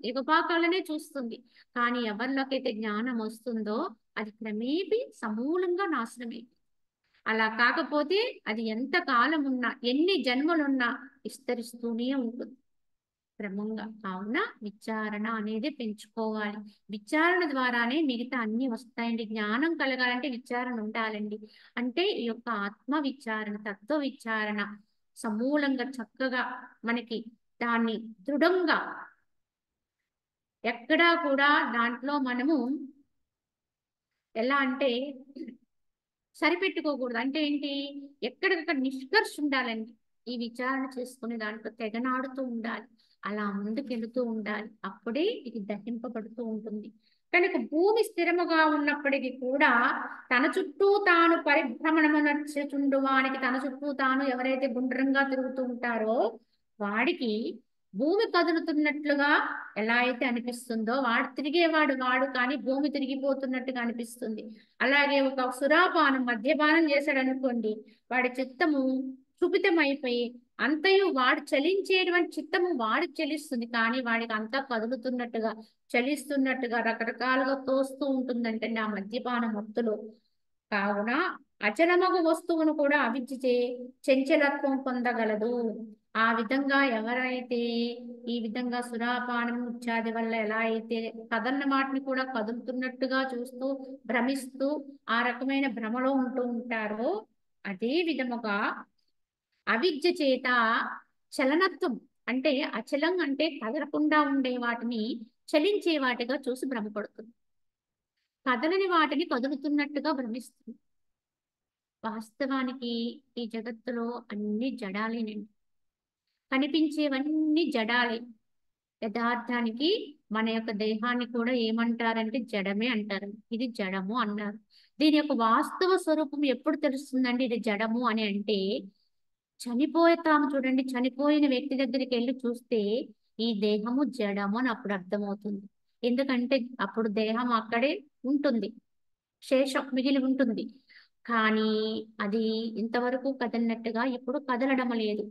ఎగపాకాలనే చూస్తుంది. కానీ ఎవరిలోకైతే జ్ఞానం వస్తుందో అది క్రమేపీ సమూలంగా నాశనమే. అలా కాకపోతే అది ఎంత కాలం ఉన్నా, ఎన్ని జన్మలున్నా విస్తరిస్తూనే ఉంటుంది క్రమంగా. కావున విచారణ అనేది పెంచుకోవాలి. విచారణ ద్వారానే మిగతా అన్ని వస్తాయండి. జ్ఞానం కలగాలంటే విచారణ ఉండాలండి. అంటే ఈ యొక్క ఆత్మ విచారణ, తత్వ విచారణ సమూలంగా చక్కగా మనకి దాన్ని దృఢంగా ఎక్కడా కూడా దాంట్లో మనము ఎలా అంటే సరిపెట్టుకోకూడదు. అంటే ఏంటి, ఎక్కడికక్కడ నిష్కర్ష ఉండాలండి. ఈ విచారణ చేసుకునే దాంట్లో తెగనాడుతూ ఉండాలి. అలా ముందుకెళుతూ ఉండాలి. అప్పుడే ఇది దహింపబడుతూ ఉంటుంది. కనుక భూమి స్థిరముగా ఉన్నప్పటికీ కూడా తన చుట్టూ తాను పరిభ్రమణము నడుచుచుండు వానికి, తన చుట్టూ తాను ఎవరైతే గుండ్రంగా తిరుగుతూ ఉంటారో వాడికి భూమి కదులుతున్నట్లుగా ఎలా అయితే అనిపిస్తుందో, వాడు తిరిగేవాడు వాడు కానీ భూమి తిరిగిపోతున్నట్టుగా అనిపిస్తుంది. అలాగే ఒక సురాపానం మద్యపానం చేశాడు అనుకోండి, వాడి చిత్తము క్షుభితమైపోయి అంతయు వాడు చలించేటువంటి చిత్తము వాడికి చలిస్తుంది. కానీ వాడికి అంతా కదులుతున్నట్టుగా, చలిస్తున్నట్టుగా రకరకాలుగా తోస్తూ ఉంటుందంటే ఆ మద్యపాన మత్తులో. కావున అచలమగు వస్తువును కూడా అవిద్యచే చంచలత్వం పొందగలదు. ఆ విధంగా ఎవరైతే ఈ విధంగా సురాపానం ఇత్యాది వల్ల ఎలా అయితే కదన్న మాటని కూడా కదులుతున్నట్టుగా చూస్తూ భ్రమిస్తూ ఆ రకమైన భ్రమలో ఉంటూ ఉంటారో, అదే విధముగా అవిద్య చేత చలనత్వం అంటే అచలం అంటే కదలకుండా ఉండే వాటిని చలించే వాటిగా చూసి భ్రమపడుతుంది. కదలని వాటిని కదులుతున్నట్టుగా భ్రమిస్తుంది. వాస్తవానికి ఈ జగత్తులో అన్ని జడాలేనండి. కనిపించేవన్నీ జడాలే. యథార్థానికి మన యొక్క దేహాన్ని కూడా ఏమంటారంటే జడమే అంటారు. ఇది జడము అన్నారు. దీని యొక్క వాస్తవ స్వరూపం ఎప్పుడు తెలుస్తుందండి ఇది జడము అని అంటే, చనిపోతాము చూడండి, చనిపోయిన వ్యక్తి దగ్గరికి వెళ్ళి చూస్తే ఈ దేహము జడము అని అప్పుడు అర్థమవుతుంది. ఎందుకంటే అప్పుడు దేహం అక్కడే ఉంటుంది, శేషం మిగిలి ఉంటుంది. కానీ అది ఇంతవరకు కదిలినట్టుగా ఇప్పుడు కదలడం లేదు.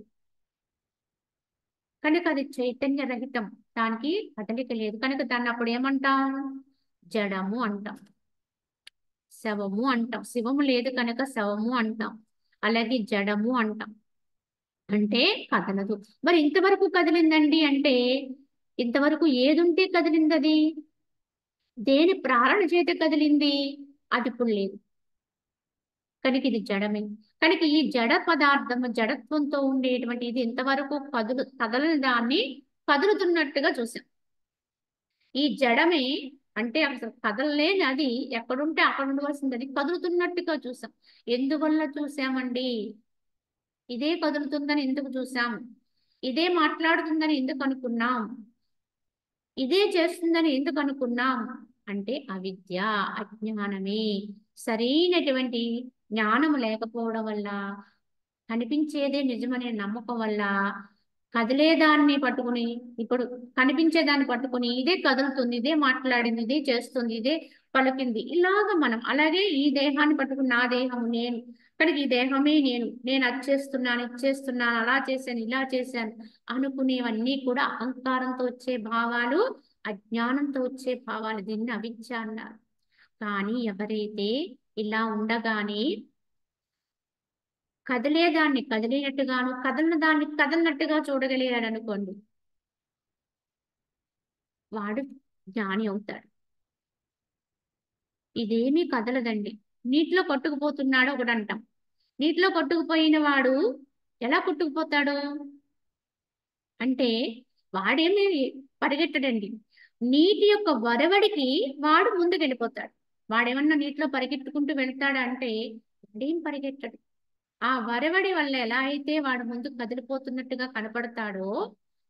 కనుక అది చైతన్య రహితం, దానికి కదలిక లేదు. కనుక దాన్ని అప్పుడు ఏమంటాం, జడము అంటాం, శవము అంటాం. శివము లేదు కనుక శవము అంటాం, అలాగే జడము అంటాం. అంటే కదలదు. మరి ఇంతవరకు కదిలిందండి అంటే, ఇంతవరకు ఏదుంటే కదిలింది అది, దేని ప్రేరణ చేత కదిలింది, అది ఇప్పుడు లేదు. కనుక ఇది జడమే. కనుక ఈ జడ పదార్థము జడత్వంతో ఉండేటువంటి ఇది ఇంతవరకు కదలని దాన్ని కదులుతున్నట్టుగా చూసాం. ఈ జడమే అంటే అసలు కదలలేని అది ఎక్కడుంటే అక్కడ ఉండవలసింది అది కదులుతున్నట్టుగా చూసాం. ఎందువల్ల చూసామండి, ఇదే కదులుతుందని ఎందుకు చూసాం, ఇదే మాట్లాడుతుందని ఎందుకు అనుకున్నాం, ఇదే చేస్తుందని ఎందుకు అనుకున్నాం అంటే అవిద్య, అజ్ఞానమే. సరైనటువంటి జ్ఞానము లేకపోవడం వల్ల, కనిపించేదే నిజమనే నమ్మకం వల్ల, కదిలేదాన్ని పట్టుకుని, ఇప్పుడు కనిపించేదాన్ని పట్టుకుని ఇదే కదులుతుంది, ఇదే మాట్లాడింది, ఇదే చేస్తుంది, ఇదే పలికింది, ఇలాగ మనం అలాగే ఈ దేహాన్ని పట్టుకుని నా దేహము నేను, కానీ ఈ దేహమే నేను అది చేస్తున్నాను, ఇది చేస్తున్నాను, అలా చేశాను, ఇలా చేశాను అనుకునేవన్నీ కూడా అహంకారంతో వచ్చే భావాలు, అజ్ఞానంతో వచ్చే భావాలు. దీన్ని అవిద్య అన్నారు. కానీ ఎవరైతే ఇలా ఉండగానే కదిలేదాన్ని కదిలేనట్టుగాను, కదలిన దాన్ని కదలనట్టుగా చూడగలిగాడు అనుకోండి, వాడు జ్ఞాని అవుతాడు. ఇదేమీ కదలదండి. నీటిలో కొట్టుకుపోతున్నాడు ఒకటి అంటాం. నీటిలో కొట్టుకుపోయిన వాడు ఎలా కొట్టుకుపోతాడు అంటే, వాడేమి పరిగెట్టడండి. నీటి యొక్క వరవడికి వాడు ముందుకెళ్ళిపోతాడు. వాడేమన్నా నీటిలో పరిగెత్తుకుంటూ వెళ్తాడా అంటే వాడేం పరిగెట్టడు. ఆ వరవడి వల్ల ఎలా అయితే వాడు ముందు కదిలిపోతున్నట్టుగా కనపడతాడో,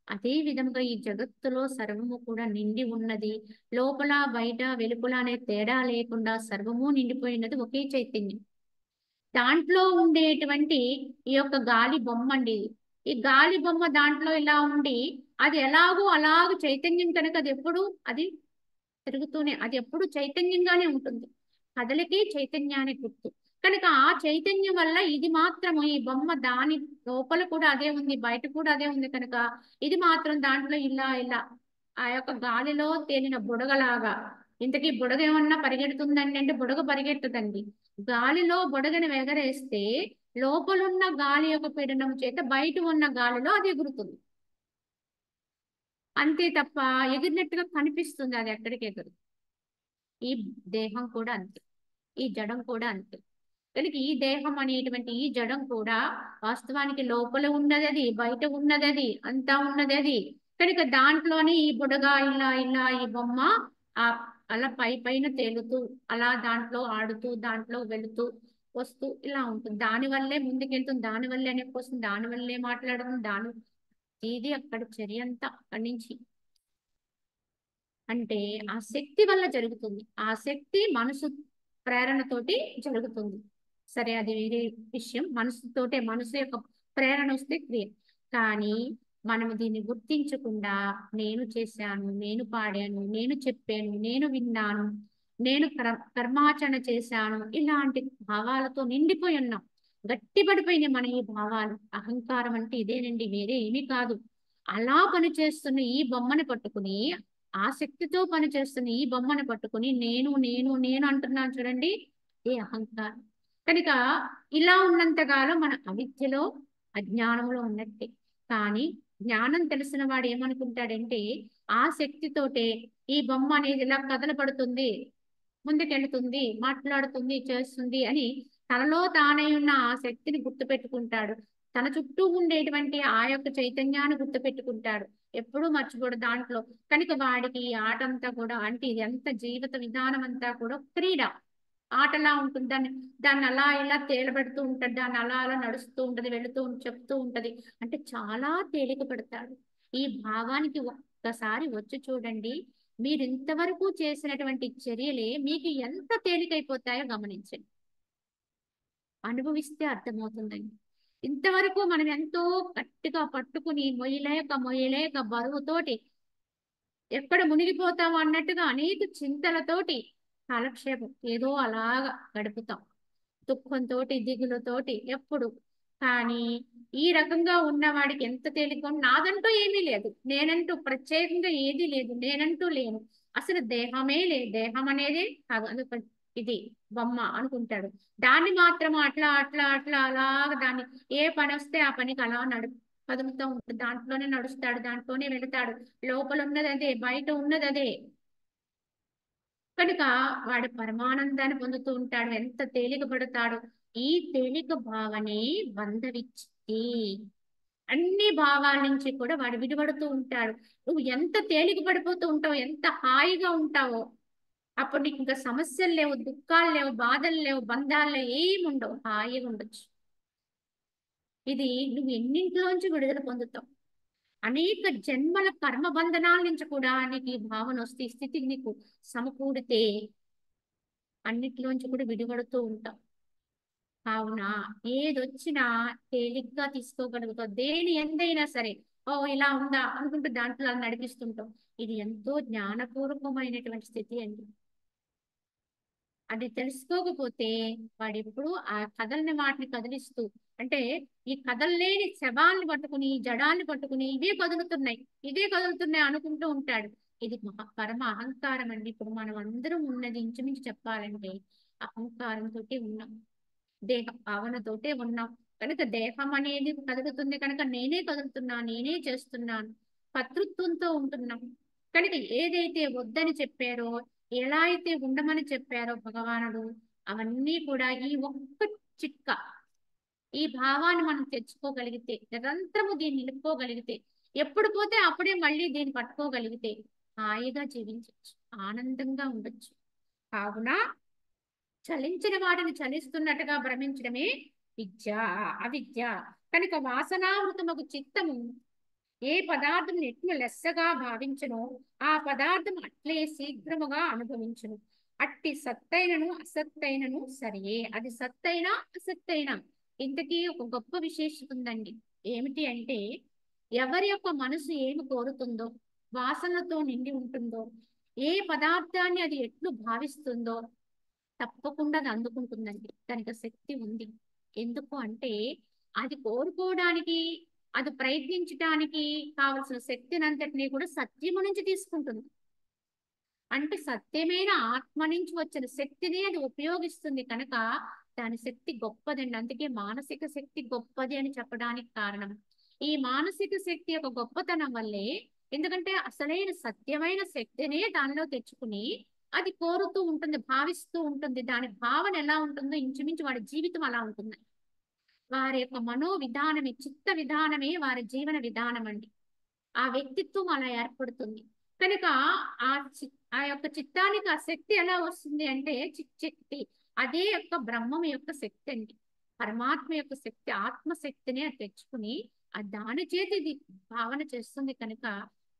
అదే విధంగా ఈ జగత్తులో సర్వము కూడా నిండి ఉన్నది. లోపల బయట వెలుపల అనే తేడా లేకుండా సర్వము నిండిపోయినది ఒకే చైతన్యం. దాంట్లో ఉండేటువంటి ఈ యొక్క గాలి బొమ్మ అండి ఇది. ఈ గాలి బొమ్మ దాంట్లో ఇలా ఉండి, అది ఎలాగో అలాగ చైతన్యం కనుక అది ఎప్పుడు అది తిరుగుతూనే, అది ఎప్పుడు చైతన్యంగానే ఉంటుంది. కదలికి చైతన్యాన్ని గుర్తు. కనుక ఆ చైతన్యం వల్ల ఇది మాత్రము ఈ బొమ్మ దాని లోపల కూడా అదే ఉంది, బయట కూడా అదే ఉంది కనుక ఇది మాత్రం దాంట్లో ఇలా ఇలా ఆ యొక్క గాలిలో తేలిన బుడగలాగా. ఇంతకీ బుడగ ఏమన్నా పరిగెడుతుందండి అంటే బుడగ పరిగెట్టదండి. గాలిలో బుడగని ఎగరేస్తే లోపలున్న గాలి యొక్క పీడనం చేత బయట ఉన్న గాలిలో అది ఎగురుతుంది. అంతే తప్ప ఎగిరినట్టుగా కనిపిస్తుంది, అది ఎక్కడికి ఎగరు. ఈ దేహం కూడా అంతే, ఈ జడం కూడా అంతే. కనుక ఈ దేహం అనేటువంటి ఈ జడం కూడా వాస్తవానికి లోపల ఉన్నది అది, బయట ఉన్నది అది, అంతా ఉన్నది అది. కనుక దాంట్లోనే ఈ బుడగ ఇలా ఇలా ఈ బొమ్మ ఆ అలా పై పైన తేలుతూ, అలా దాంట్లో ఆడుతూ, దాంట్లో వెళుతూ వస్తూ ఇలా ఉంటుంది. దాని వల్లే ముందుకెళ్తుంది, దాని వల్లే వెనక్కి వస్తుంది, దాని వల్లే మాట్లాడుతుంది, ఇది అక్కడ చర్య అంతా అక్కడి నుంచి. అంటే ఆ శక్తి వల్ల జరుగుతుంది. ఆ శక్తి మనసు ప్రేరణతోటి జరుగుతుంది. సరే, అది వేరే విషయం. మనసుతోటే, మనసు యొక్క ప్రేరణ వస్తే క్రియ. కానీ మనం దీన్ని గుర్తించకుండా నేను చేశాను, నేను పాడాను, నేను చెప్పాను, నేను విన్నాను, నేను కర్మాచరణ చేశాను, ఇలాంటి భావాలతో నిండిపోయి ఉన్నాం. గట్టిపడిపోయినాయి మన ఈ భావాలు. అహంకారం అంటే ఇదేనండి, వేరే ఏమీ కాదు. అలా పనిచేస్తున్న ఈ బొమ్మని పట్టుకుని, ఆ శక్తితో పనిచేస్తున్న ఈ బొమ్మను పట్టుకుని నేను నేను నేను అంటున్నాను చూడండి, ఏ అహంకారం. కనుక ఇలా ఉన్నంతకాలం మన అవిద్యలో, అజ్ఞానంలో ఉన్నట్టే. కానీ జ్ఞానం తెలిసిన వాడు ఏమనుకుంటాడంటే, ఆ శక్తితోటే ఈ బొమ్మ అనేది ఇలా కదలబడుతుంది, ముందుకెళ్తుంది, మాట్లాడుతుంది, చేస్తుంది అని తనలో తానై ఉన్న ఆ శక్తిని గుర్తుపెట్టుకుంటాడు. తన చుట్టూ ఉండేటువంటి ఆ యొక్క చైతన్యాన్ని గుర్తుపెట్టుకుంటాడు. ఎప్పుడూ మర్చిపోడు దాంట్లో. కనుక వాడికి ఈ ఆట అంతా కూడా అంటే ఇది ఎంత జీవిత విధానం అంతా కూడా క్రీడ, ఆటలా ఉంటుంది. దాన్ని అలా ఇలా తేలబెడుతూ ఉంటాడు, దాన్ని అలా అలా నడుస్తూ ఉంటది, చెప్తూ ఉంటది. అంటే చాలా తేలిక పెడతాడు. ఈ భావానికి ఒక్కసారి వచ్చి చూడండి, మీరు ఇంతవరకు చేసినటువంటి చర్యలే మీకు ఎంత తేలికైపోతాయో గమనించండి. అనుభవిస్తే అర్థమవుతుందండి. ఇంతవరకు మనం ఎంతో గట్టిగా పట్టుకుని మొయ్యలేక మొయ్యలేక బరువుతోటి ఎక్కడ మునిగిపోతాం అన్నట్టుగా అనేక చింతలతోటి కాలక్షేపం ఏదో అలాగా గడుపుతాం. దుఃఖంతోటి, దిగులుతోటి ఎప్పుడు. కానీ ఈ రకంగా ఉన్నవాడికి ఎంత తేలిక, నాదంటూ ఏమీ లేదు, నేనంటూ ప్రత్యేకంగా ఏదీ లేదు, నేనంటూ లేను, అసలు దేహమే లేదు, దేహం అనేది కాదు, అది ఇది బొమ్మ అనుకుంటాడు. దాన్ని మాత్రం అట్లా అట్లా అట్లా అలాగ దాన్ని ఏ పని వస్తే ఆ పనికి అలా కదులుతూ ఉంటుంది. దాంట్లోనే నడుస్తాడు, దాంట్లోనే వెళతాడు. లోపల ఉన్నది అదే, బయట ఉన్నది అదే. కనుక వాడు పరమానందాన్ని పొందుతూ ఉంటాడు. ఎంత తేలిక పడతాడు. ఈ తేలిక భావనే బంధవిచ్చి అన్ని భావాల నుంచి కూడా వాడు విడిపడుతూ ఉంటాడు. నువ్వు ఎంత తేలిక పడిపోతూ ఉంటావు, ఎంత హాయిగా ఉంటావో అప్పుడు నీకు ఇంకా సమస్యలు లేవు, దుఃఖాలు లేవు, బాధలు లేవు, బంధాలు లేవు, ఏమి ఉండవు, హాయిగా ఉండొచ్చు. ఇది నువ్వు ఎన్నింటిలోంచి విడుదల పొందుతావు. అనేక జన్మల కర్మ బంధనాల నుంచి కూడా నీకు ఈ భావన వస్తే, ఈ స్థితికి నీకు సమకూడితే అన్నిటిలోంచి కూడా విడిపడుతూ ఉంటాం. కావున ఏదొచ్చినా తేలిగ్గా తీసుకోగలుగుతాం. దేని ఎందైనా సరే, ఓ ఇలా ఉందా అనుకుంటూ దాంట్లో అలా నడిపిస్తుంటాం. ఇది ఎంతో జ్ఞానపూర్వకమైనటువంటి స్థితి అండి. అది తెలుసుకోకపోతే వాడెప్పుడు ఆ కదలని వాటిని కదిలిస్తూ, అంటే ఈ కదలలేని శవాల్ని పట్టుకుని, జడాల్ని పట్టుకుని ఇవే కదులుతున్నాయి, ఇవే కదులుతున్నాయి అనుకుంటూ ఉంటాడు. ఇది పరమ అహంకారం అండి. ఇప్పుడు మనం అందరం ఉన్నది ఇంచుమించు చెప్పాలంటే అహంకారంతో ఉన్నాం, దేహ భావనతోటే ఉన్నాం. కనుక దేహం అనేది కదులుతుంది కనుక నేనే కదులుతున్నా, నేనే చేస్తున్నాను, కర్తృత్వంతో ఉంటున్నాం. కనుక ఏదైతే వద్దని చెప్పారో, ఎలా అయితే ఉండమని చెప్పారో భగవానుడు, అవన్నీ కూడా ఈ ఒక్క చిట్క, ఈ భావాన్ని మనం తెచ్చుకోగలిగితే, నిరంతరము దీన్ని నిలుపుకోగలిగితే, ఎప్పుడు పోతే అప్పుడే మళ్ళీ దీన్ని పట్టుకోగలిగితే హాయిగా జీవించవచ్చు, ఆనందంగా ఉండొచ్చు. కావున చలించిన వాటిని చలిస్తున్నట్టుగా భ్రమించడమే విద్య, అవిద్య. కనుక వాసనావృతమగు చిత్తము ఏ పదార్థం ఎట్లు లెస్సగా భావించునో ఆ పదార్థం అట్లే శీఘ్రముగా అనుభవించును. అట్టి సత్తైనను అసత్తైనను సరియే. అది సత్తైనా అసత్తైనా ఇంతకీ ఒక గొప్ప విశేషత ఉందండి. ఏమిటి అంటే, ఎవరి యొక్క మనసు ఏమి కోరుతుందో, వాసనతో నిండి ఉంటుందో, ఏ పదార్థాన్ని అది ఎట్లు భావిస్తుందో తప్పకుండా అది అందుకుంటుందండి. దానికి శక్తి ఉంది. ఎందుకు అంటే అది కోరుకోవడానికి, అది ప్రయత్నించడానికి కావలసిన శక్తిని అంతటినీ కూడా సత్యము నుంచి తీసుకుంటుంది. అంటే సత్యమైన ఆత్మ నుంచి వచ్చిన శక్తిని అది ఉపయోగిస్తుంది కనుక దాని శక్తి గొప్పదండి. అందుకే మానసిక శక్తి గొప్పది అని చెప్పడానికి కారణం ఈ మానసిక శక్తి యొక్క గొప్పతనం వల్లే. ఎందుకంటే అసలైన సత్యమైన శక్తినే దానిలో తెచ్చుకుని అది కోరుతూ ఉంటుంది, భావిస్తూ ఉంటుంది. దాని భావన ఎలా ఉంటుందో ఇంచుమించు వాడి జీవితం అలా ఉంటుంది. వారి యొక్క మనో విధానమే, చిత్త విధానమే వారి జీవన విధానం అండి. ఆ వ్యక్తిత్వం అలా ఏర్పడుతుంది. కనుక ఆ యొక్క చిత్తానికి ఆ శక్తి ఎలా వస్తుంది అంటే చిచ్చక్తి, అదే యొక్క బ్రహ్మం యొక్క శక్తి అండి. పరమాత్మ యొక్క శక్తి, ఆత్మశక్తిని అది తెచ్చుకుని ఆ దాని చేతి ఇది భావన చేస్తుంది కనుక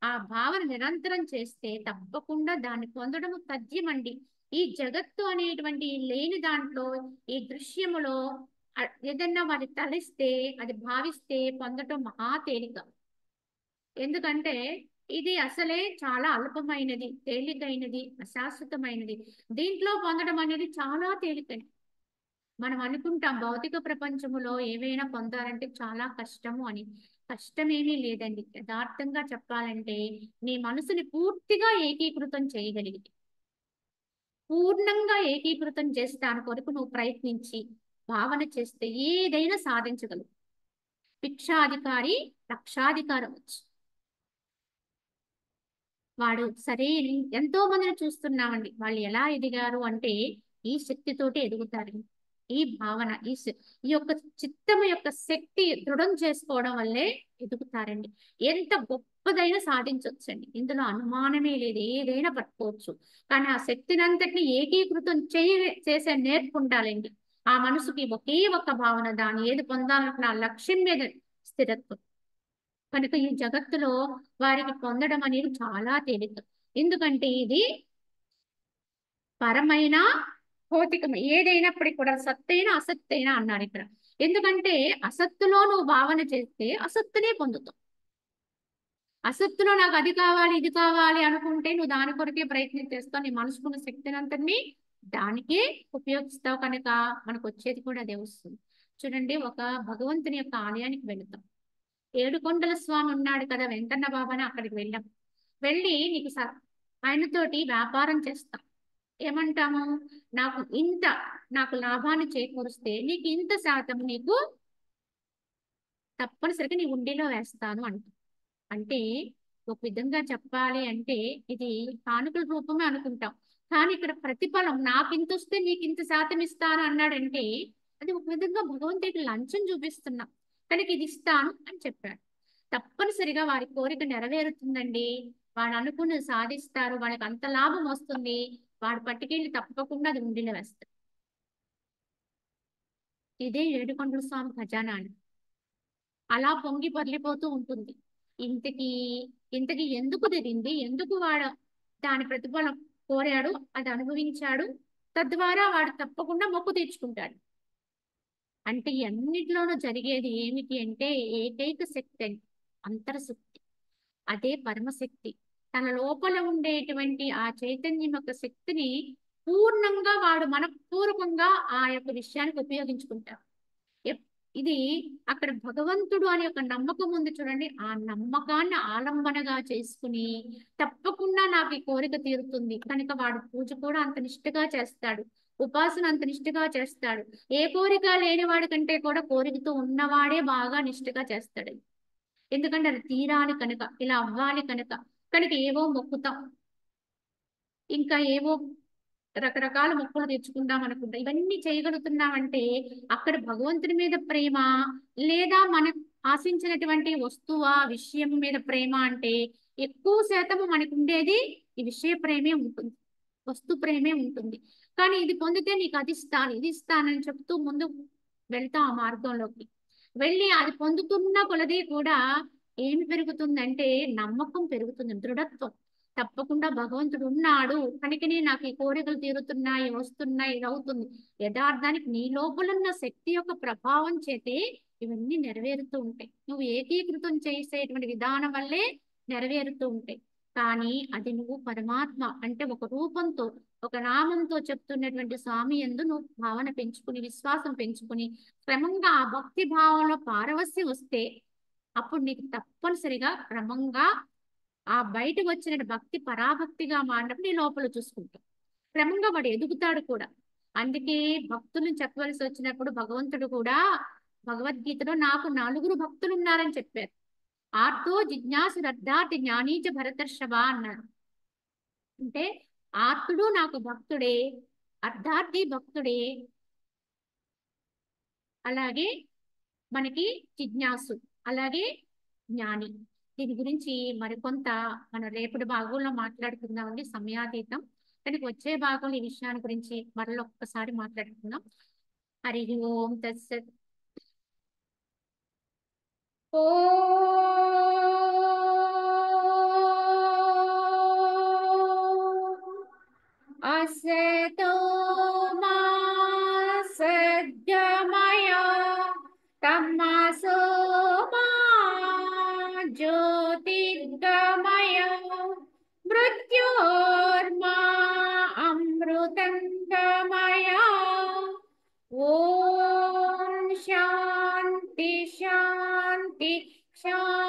ఆ భావన నిరంతరం చేస్తే తప్పకుండా దాన్ని పొందడము తథ్యమండి. ఈ జగత్తు అనేటువంటి లేని దాంట్లో, ఈ దృశ్యములో ఏదన్నా వారి తలిస్తే, అది భావిస్తే పొందటం మహా తేలిక. ఎందుకంటే ఇది అసలే చాలా అల్పమైనది, తేలికైనది, అశాశ్వతమైనది. దీంట్లో పొందడం అనేది చాలా తేలికని మనం అనుకుంటాం. భౌతిక ప్రపంచములో ఏవైనా పొందాలంటే చాలా కష్టము అని. కష్టమేమీ లేదండి. యథార్థంగా చెప్పాలంటే నీ మనసుని పూర్తిగా ఏకీకృతం చేయగలిగితే, పూర్ణంగా ఏకీకృతం చేస్తాను కొరకు నువ్వు ప్రయత్నించి భావన చేస్తే ఏదైనా సాధించగలవు. భిక్షాధికారి లక్షాధికారం వచ్చు. వాడు సరే, ఎంతో మందిని చూస్తున్నామండి. వాళ్ళు ఎలా ఎదిగారు అంటే ఈ శక్తితోటి ఎదుగుతారు. ఈ భావన, ఈ యొక్క చిత్తము యొక్క శక్తి దృఢం చేసుకోవడం వల్లే ఎదుగుతారండి. ఎంత గొప్పదైనా సాధించవచ్చండి, ఇందులో అనుమానమే లేదు. ఏదైనా పట్టుకోవచ్చు. కానీ ఆ శక్తిని అంతటిని ఏకీకృతం చేసే నేర్పు ఉండాలండి. ఆ మనసుకి ఒకే ఒక్క భావన, దాన్ని ఏది పొందాలన్న లక్ష్యం మీద స్థిరత్వం. కనుక ఈ జగత్తులో వారికి పొందడం అనేది చాలా తేలిక. ఎందుకంటే ఇది పరమైన భౌతికం ఏదైనప్పటికీ కూడా సత్తైన అసత్తైన అన్నారు ఇక్కడ. ఎందుకంటే అసత్తులో నువ్వు భావన చేస్తే అసత్తునే పొందుతావు. అసత్తులో నాకు అది కావాలి ఇది కావాలి అనుకుంటే నువ్వు దాని కొరకే ప్రయత్నం చేస్తావు. నీ మనసుకున్న శక్తిని అంతటినీ దానికే ఉపయోగిస్తావు. కనుక మనకు వచ్చేది కూడా అదే వస్తుంది. చూడండి, ఒక భగవంతుని యొక్క ఆలయానికి వెళుతాం. ఏడుకొండల స్వామి ఉన్నాడు కదా, వెంకన్న బాబా అని, అక్కడికి వెళ్ళాం. వెళ్ళి నీకు ఆయనతోటి వ్యాపారం చేస్తాం. ఏమంటాము? నాకు ఇంత, నాకు లాభాన్ని చేకూరిస్తే నీకు ఇంత శాతం నీకు తప్పనిసరిగా నీ ఉండిలో వేస్తాను అంట. అంటే ఒక విధంగా చెప్పాలి అంటే ఇది కానుకల రూపమే అనుకుంటాం. కానీ ఇక్కడ ప్రతిఫలం నాకు ఇంత వస్తే నీకు ఇంత శాతం ఇస్తాను అన్నాడంటే అది ఒక విధంగా భగవంతుడికి లంచం చూపిస్తున్నాం. కనుక ఇది ఇస్తాను అని చెప్పాడు. తప్పనిసరిగా వారి కోరిక నెరవేరుతుందండి. వాడు అనుకున్నది సాధిస్తారు. వాళ్ళకి అంత లాభం వస్తుంది. వాడు పట్టుకెళ్ళి తప్పకుండా అది ఉండిలో వేస్తారు. ఇదే ఏడుకొండల స్వామి ఖజానా అని అలా పొంగి పొర్లిపోతూ ఉంటుంది. ఇంతకి ఇంతకి ఎందుకు జరిగింది, ఎందుకు వాడు దాని ప్రతిఫలం కోరాడు, అది అనుభవించాడు, తద్వారా వాడు తప్పకుండా మొక్కు తీర్చుకుంటాడు. అంటే ఈ అన్నిటిలోనూ జరిగేది ఏమిటి అంటే ఏకైక శక్తి అండి, అంతర్శక్తి. అదే పరమశక్తి. తన లోపల ఉండేటువంటి ఆ చైతన్యం యొక్క శక్తిని పూర్ణంగా వాడు మనఃపూర్వకంగా ఆ యొక్క విషయానికి ఉపయోగించుకుంటాడు. ఎప్- ఇది అక్కడ భగవంతుడు అనే ఒక నమ్మకం ఉంది చూడండి, ఆ నమ్మకాన్ని ఆలంబనగా చేసుకుని తప్పకుండా నాకు ఈ కోరిక తీరుతుంది కనుక వాడు పూజ కూడా అంత నిష్ఠగా చేస్తాడు, ఉపాసన అంత నిష్ఠగా చేస్తాడు. ఏ కోరిక లేనివాడి కంటే కూడా కోరికతో ఉన్నవాడే బాగా నిష్ఠగా చేస్తాడు. ఎందుకంటే అది తీరాలి కనుక, ఇలా అవ్వాలి కనుక. కనుక ఏవో మొక్కుతాం, ఇంకా ఏవో రకరకాల మొక్కులు తెచ్చుకుందాం అనుకుంటా. ఇవన్నీ చేయగలుగుతున్నామంటే అక్కడ భగవంతుని మీద ప్రేమ, లేదా మనం ఆశించినటువంటి వస్తువా విషయం మీద ప్రేమ అంటే ఎక్కువ శాతము మనకు ఉండేది ఈ విషయ ప్రేమే ఉంటుంది, వస్తు ప్రేమే ఉంటుంది. కానీ ఇది పొందితే నీకు అది ఇస్తాను ఇది ఇస్తానని చెప్తూ ముందు వెళ్తాం ఆ మార్గంలోకి. వెళ్ళి అది పొందుతున్న కొలది కూడా ఏమి పెరుగుతుందంటే నమ్మకం పెరుగుతుంది, దృఢత్వం. తప్పకుండా భగవంతుడు ఉన్నాడు కనుకనే నాకు ఈ కోరికలు తీరుతున్నాయి, వస్తున్నాయి, ఇది అవుతుంది. యథార్థానికి నీ లోపలున్న శక్తి యొక్క ప్రభావం చేతే ఇవన్నీ నెరవేరుతూ ఉంటాయి. నువ్వు ఏకీకృతం చేసేటువంటి విధానం వల్లే నెరవేరుతూ ఉంటాయి. కానీ అది నువ్వు పరమాత్మ అంటే ఒక రూపంతో, ఒక నామంతో చెప్తున్నటువంటి స్వామి యందు నువ్వు భావన పెంచుకుని, విశ్వాసం పెంచుకుని క్రమంగా ఆ భక్తి భావంలో పారవస్యం వస్తే అప్పుడు నీకు తప్పనిసరిగా క్రమంగా ఆ బయట వచ్చిన భక్తి పరాభక్తిగా మారినప్పుడు నీ లోపల చూసుకుంటావు. క్రమంగా వాడు ఎదుగుతాడు కూడా. అందుకే భక్తులను చెప్పవలసి వచ్చినప్పుడు భగవంతుడు కూడా భగవద్గీతలో నాకు 4 భక్తులు ఉన్నారని చెప్పారు. ఆర్తో జిజ్ఞాసురర్థాతి జ్ఞానీచ భరతర్షభ అన్నారు. అంటే ఆర్తుడు నాకు భక్తుడే, అర్ధార్థి భక్తుడే, అలాగే మనకి జిజ్ఞాసు, అలాగే జ్ఞాని. దీని గురించి మరికొంత మనం రేపటి భాగంలో మాట్లాడుకుందామండి, సమయాతీతం. కానీ వచ్చే భాగంలో ఈ విషయాన్ని గురించి మరొక్కసారి మాట్లాడుకుందాం. హరి ఓం తత్సత్. असतो मा सद्गमय तमसो मा ज्योतिर्गमय मृत्योर्मा अमृतङ्गमय। ॐ शान्ति शान्ति शान्ति।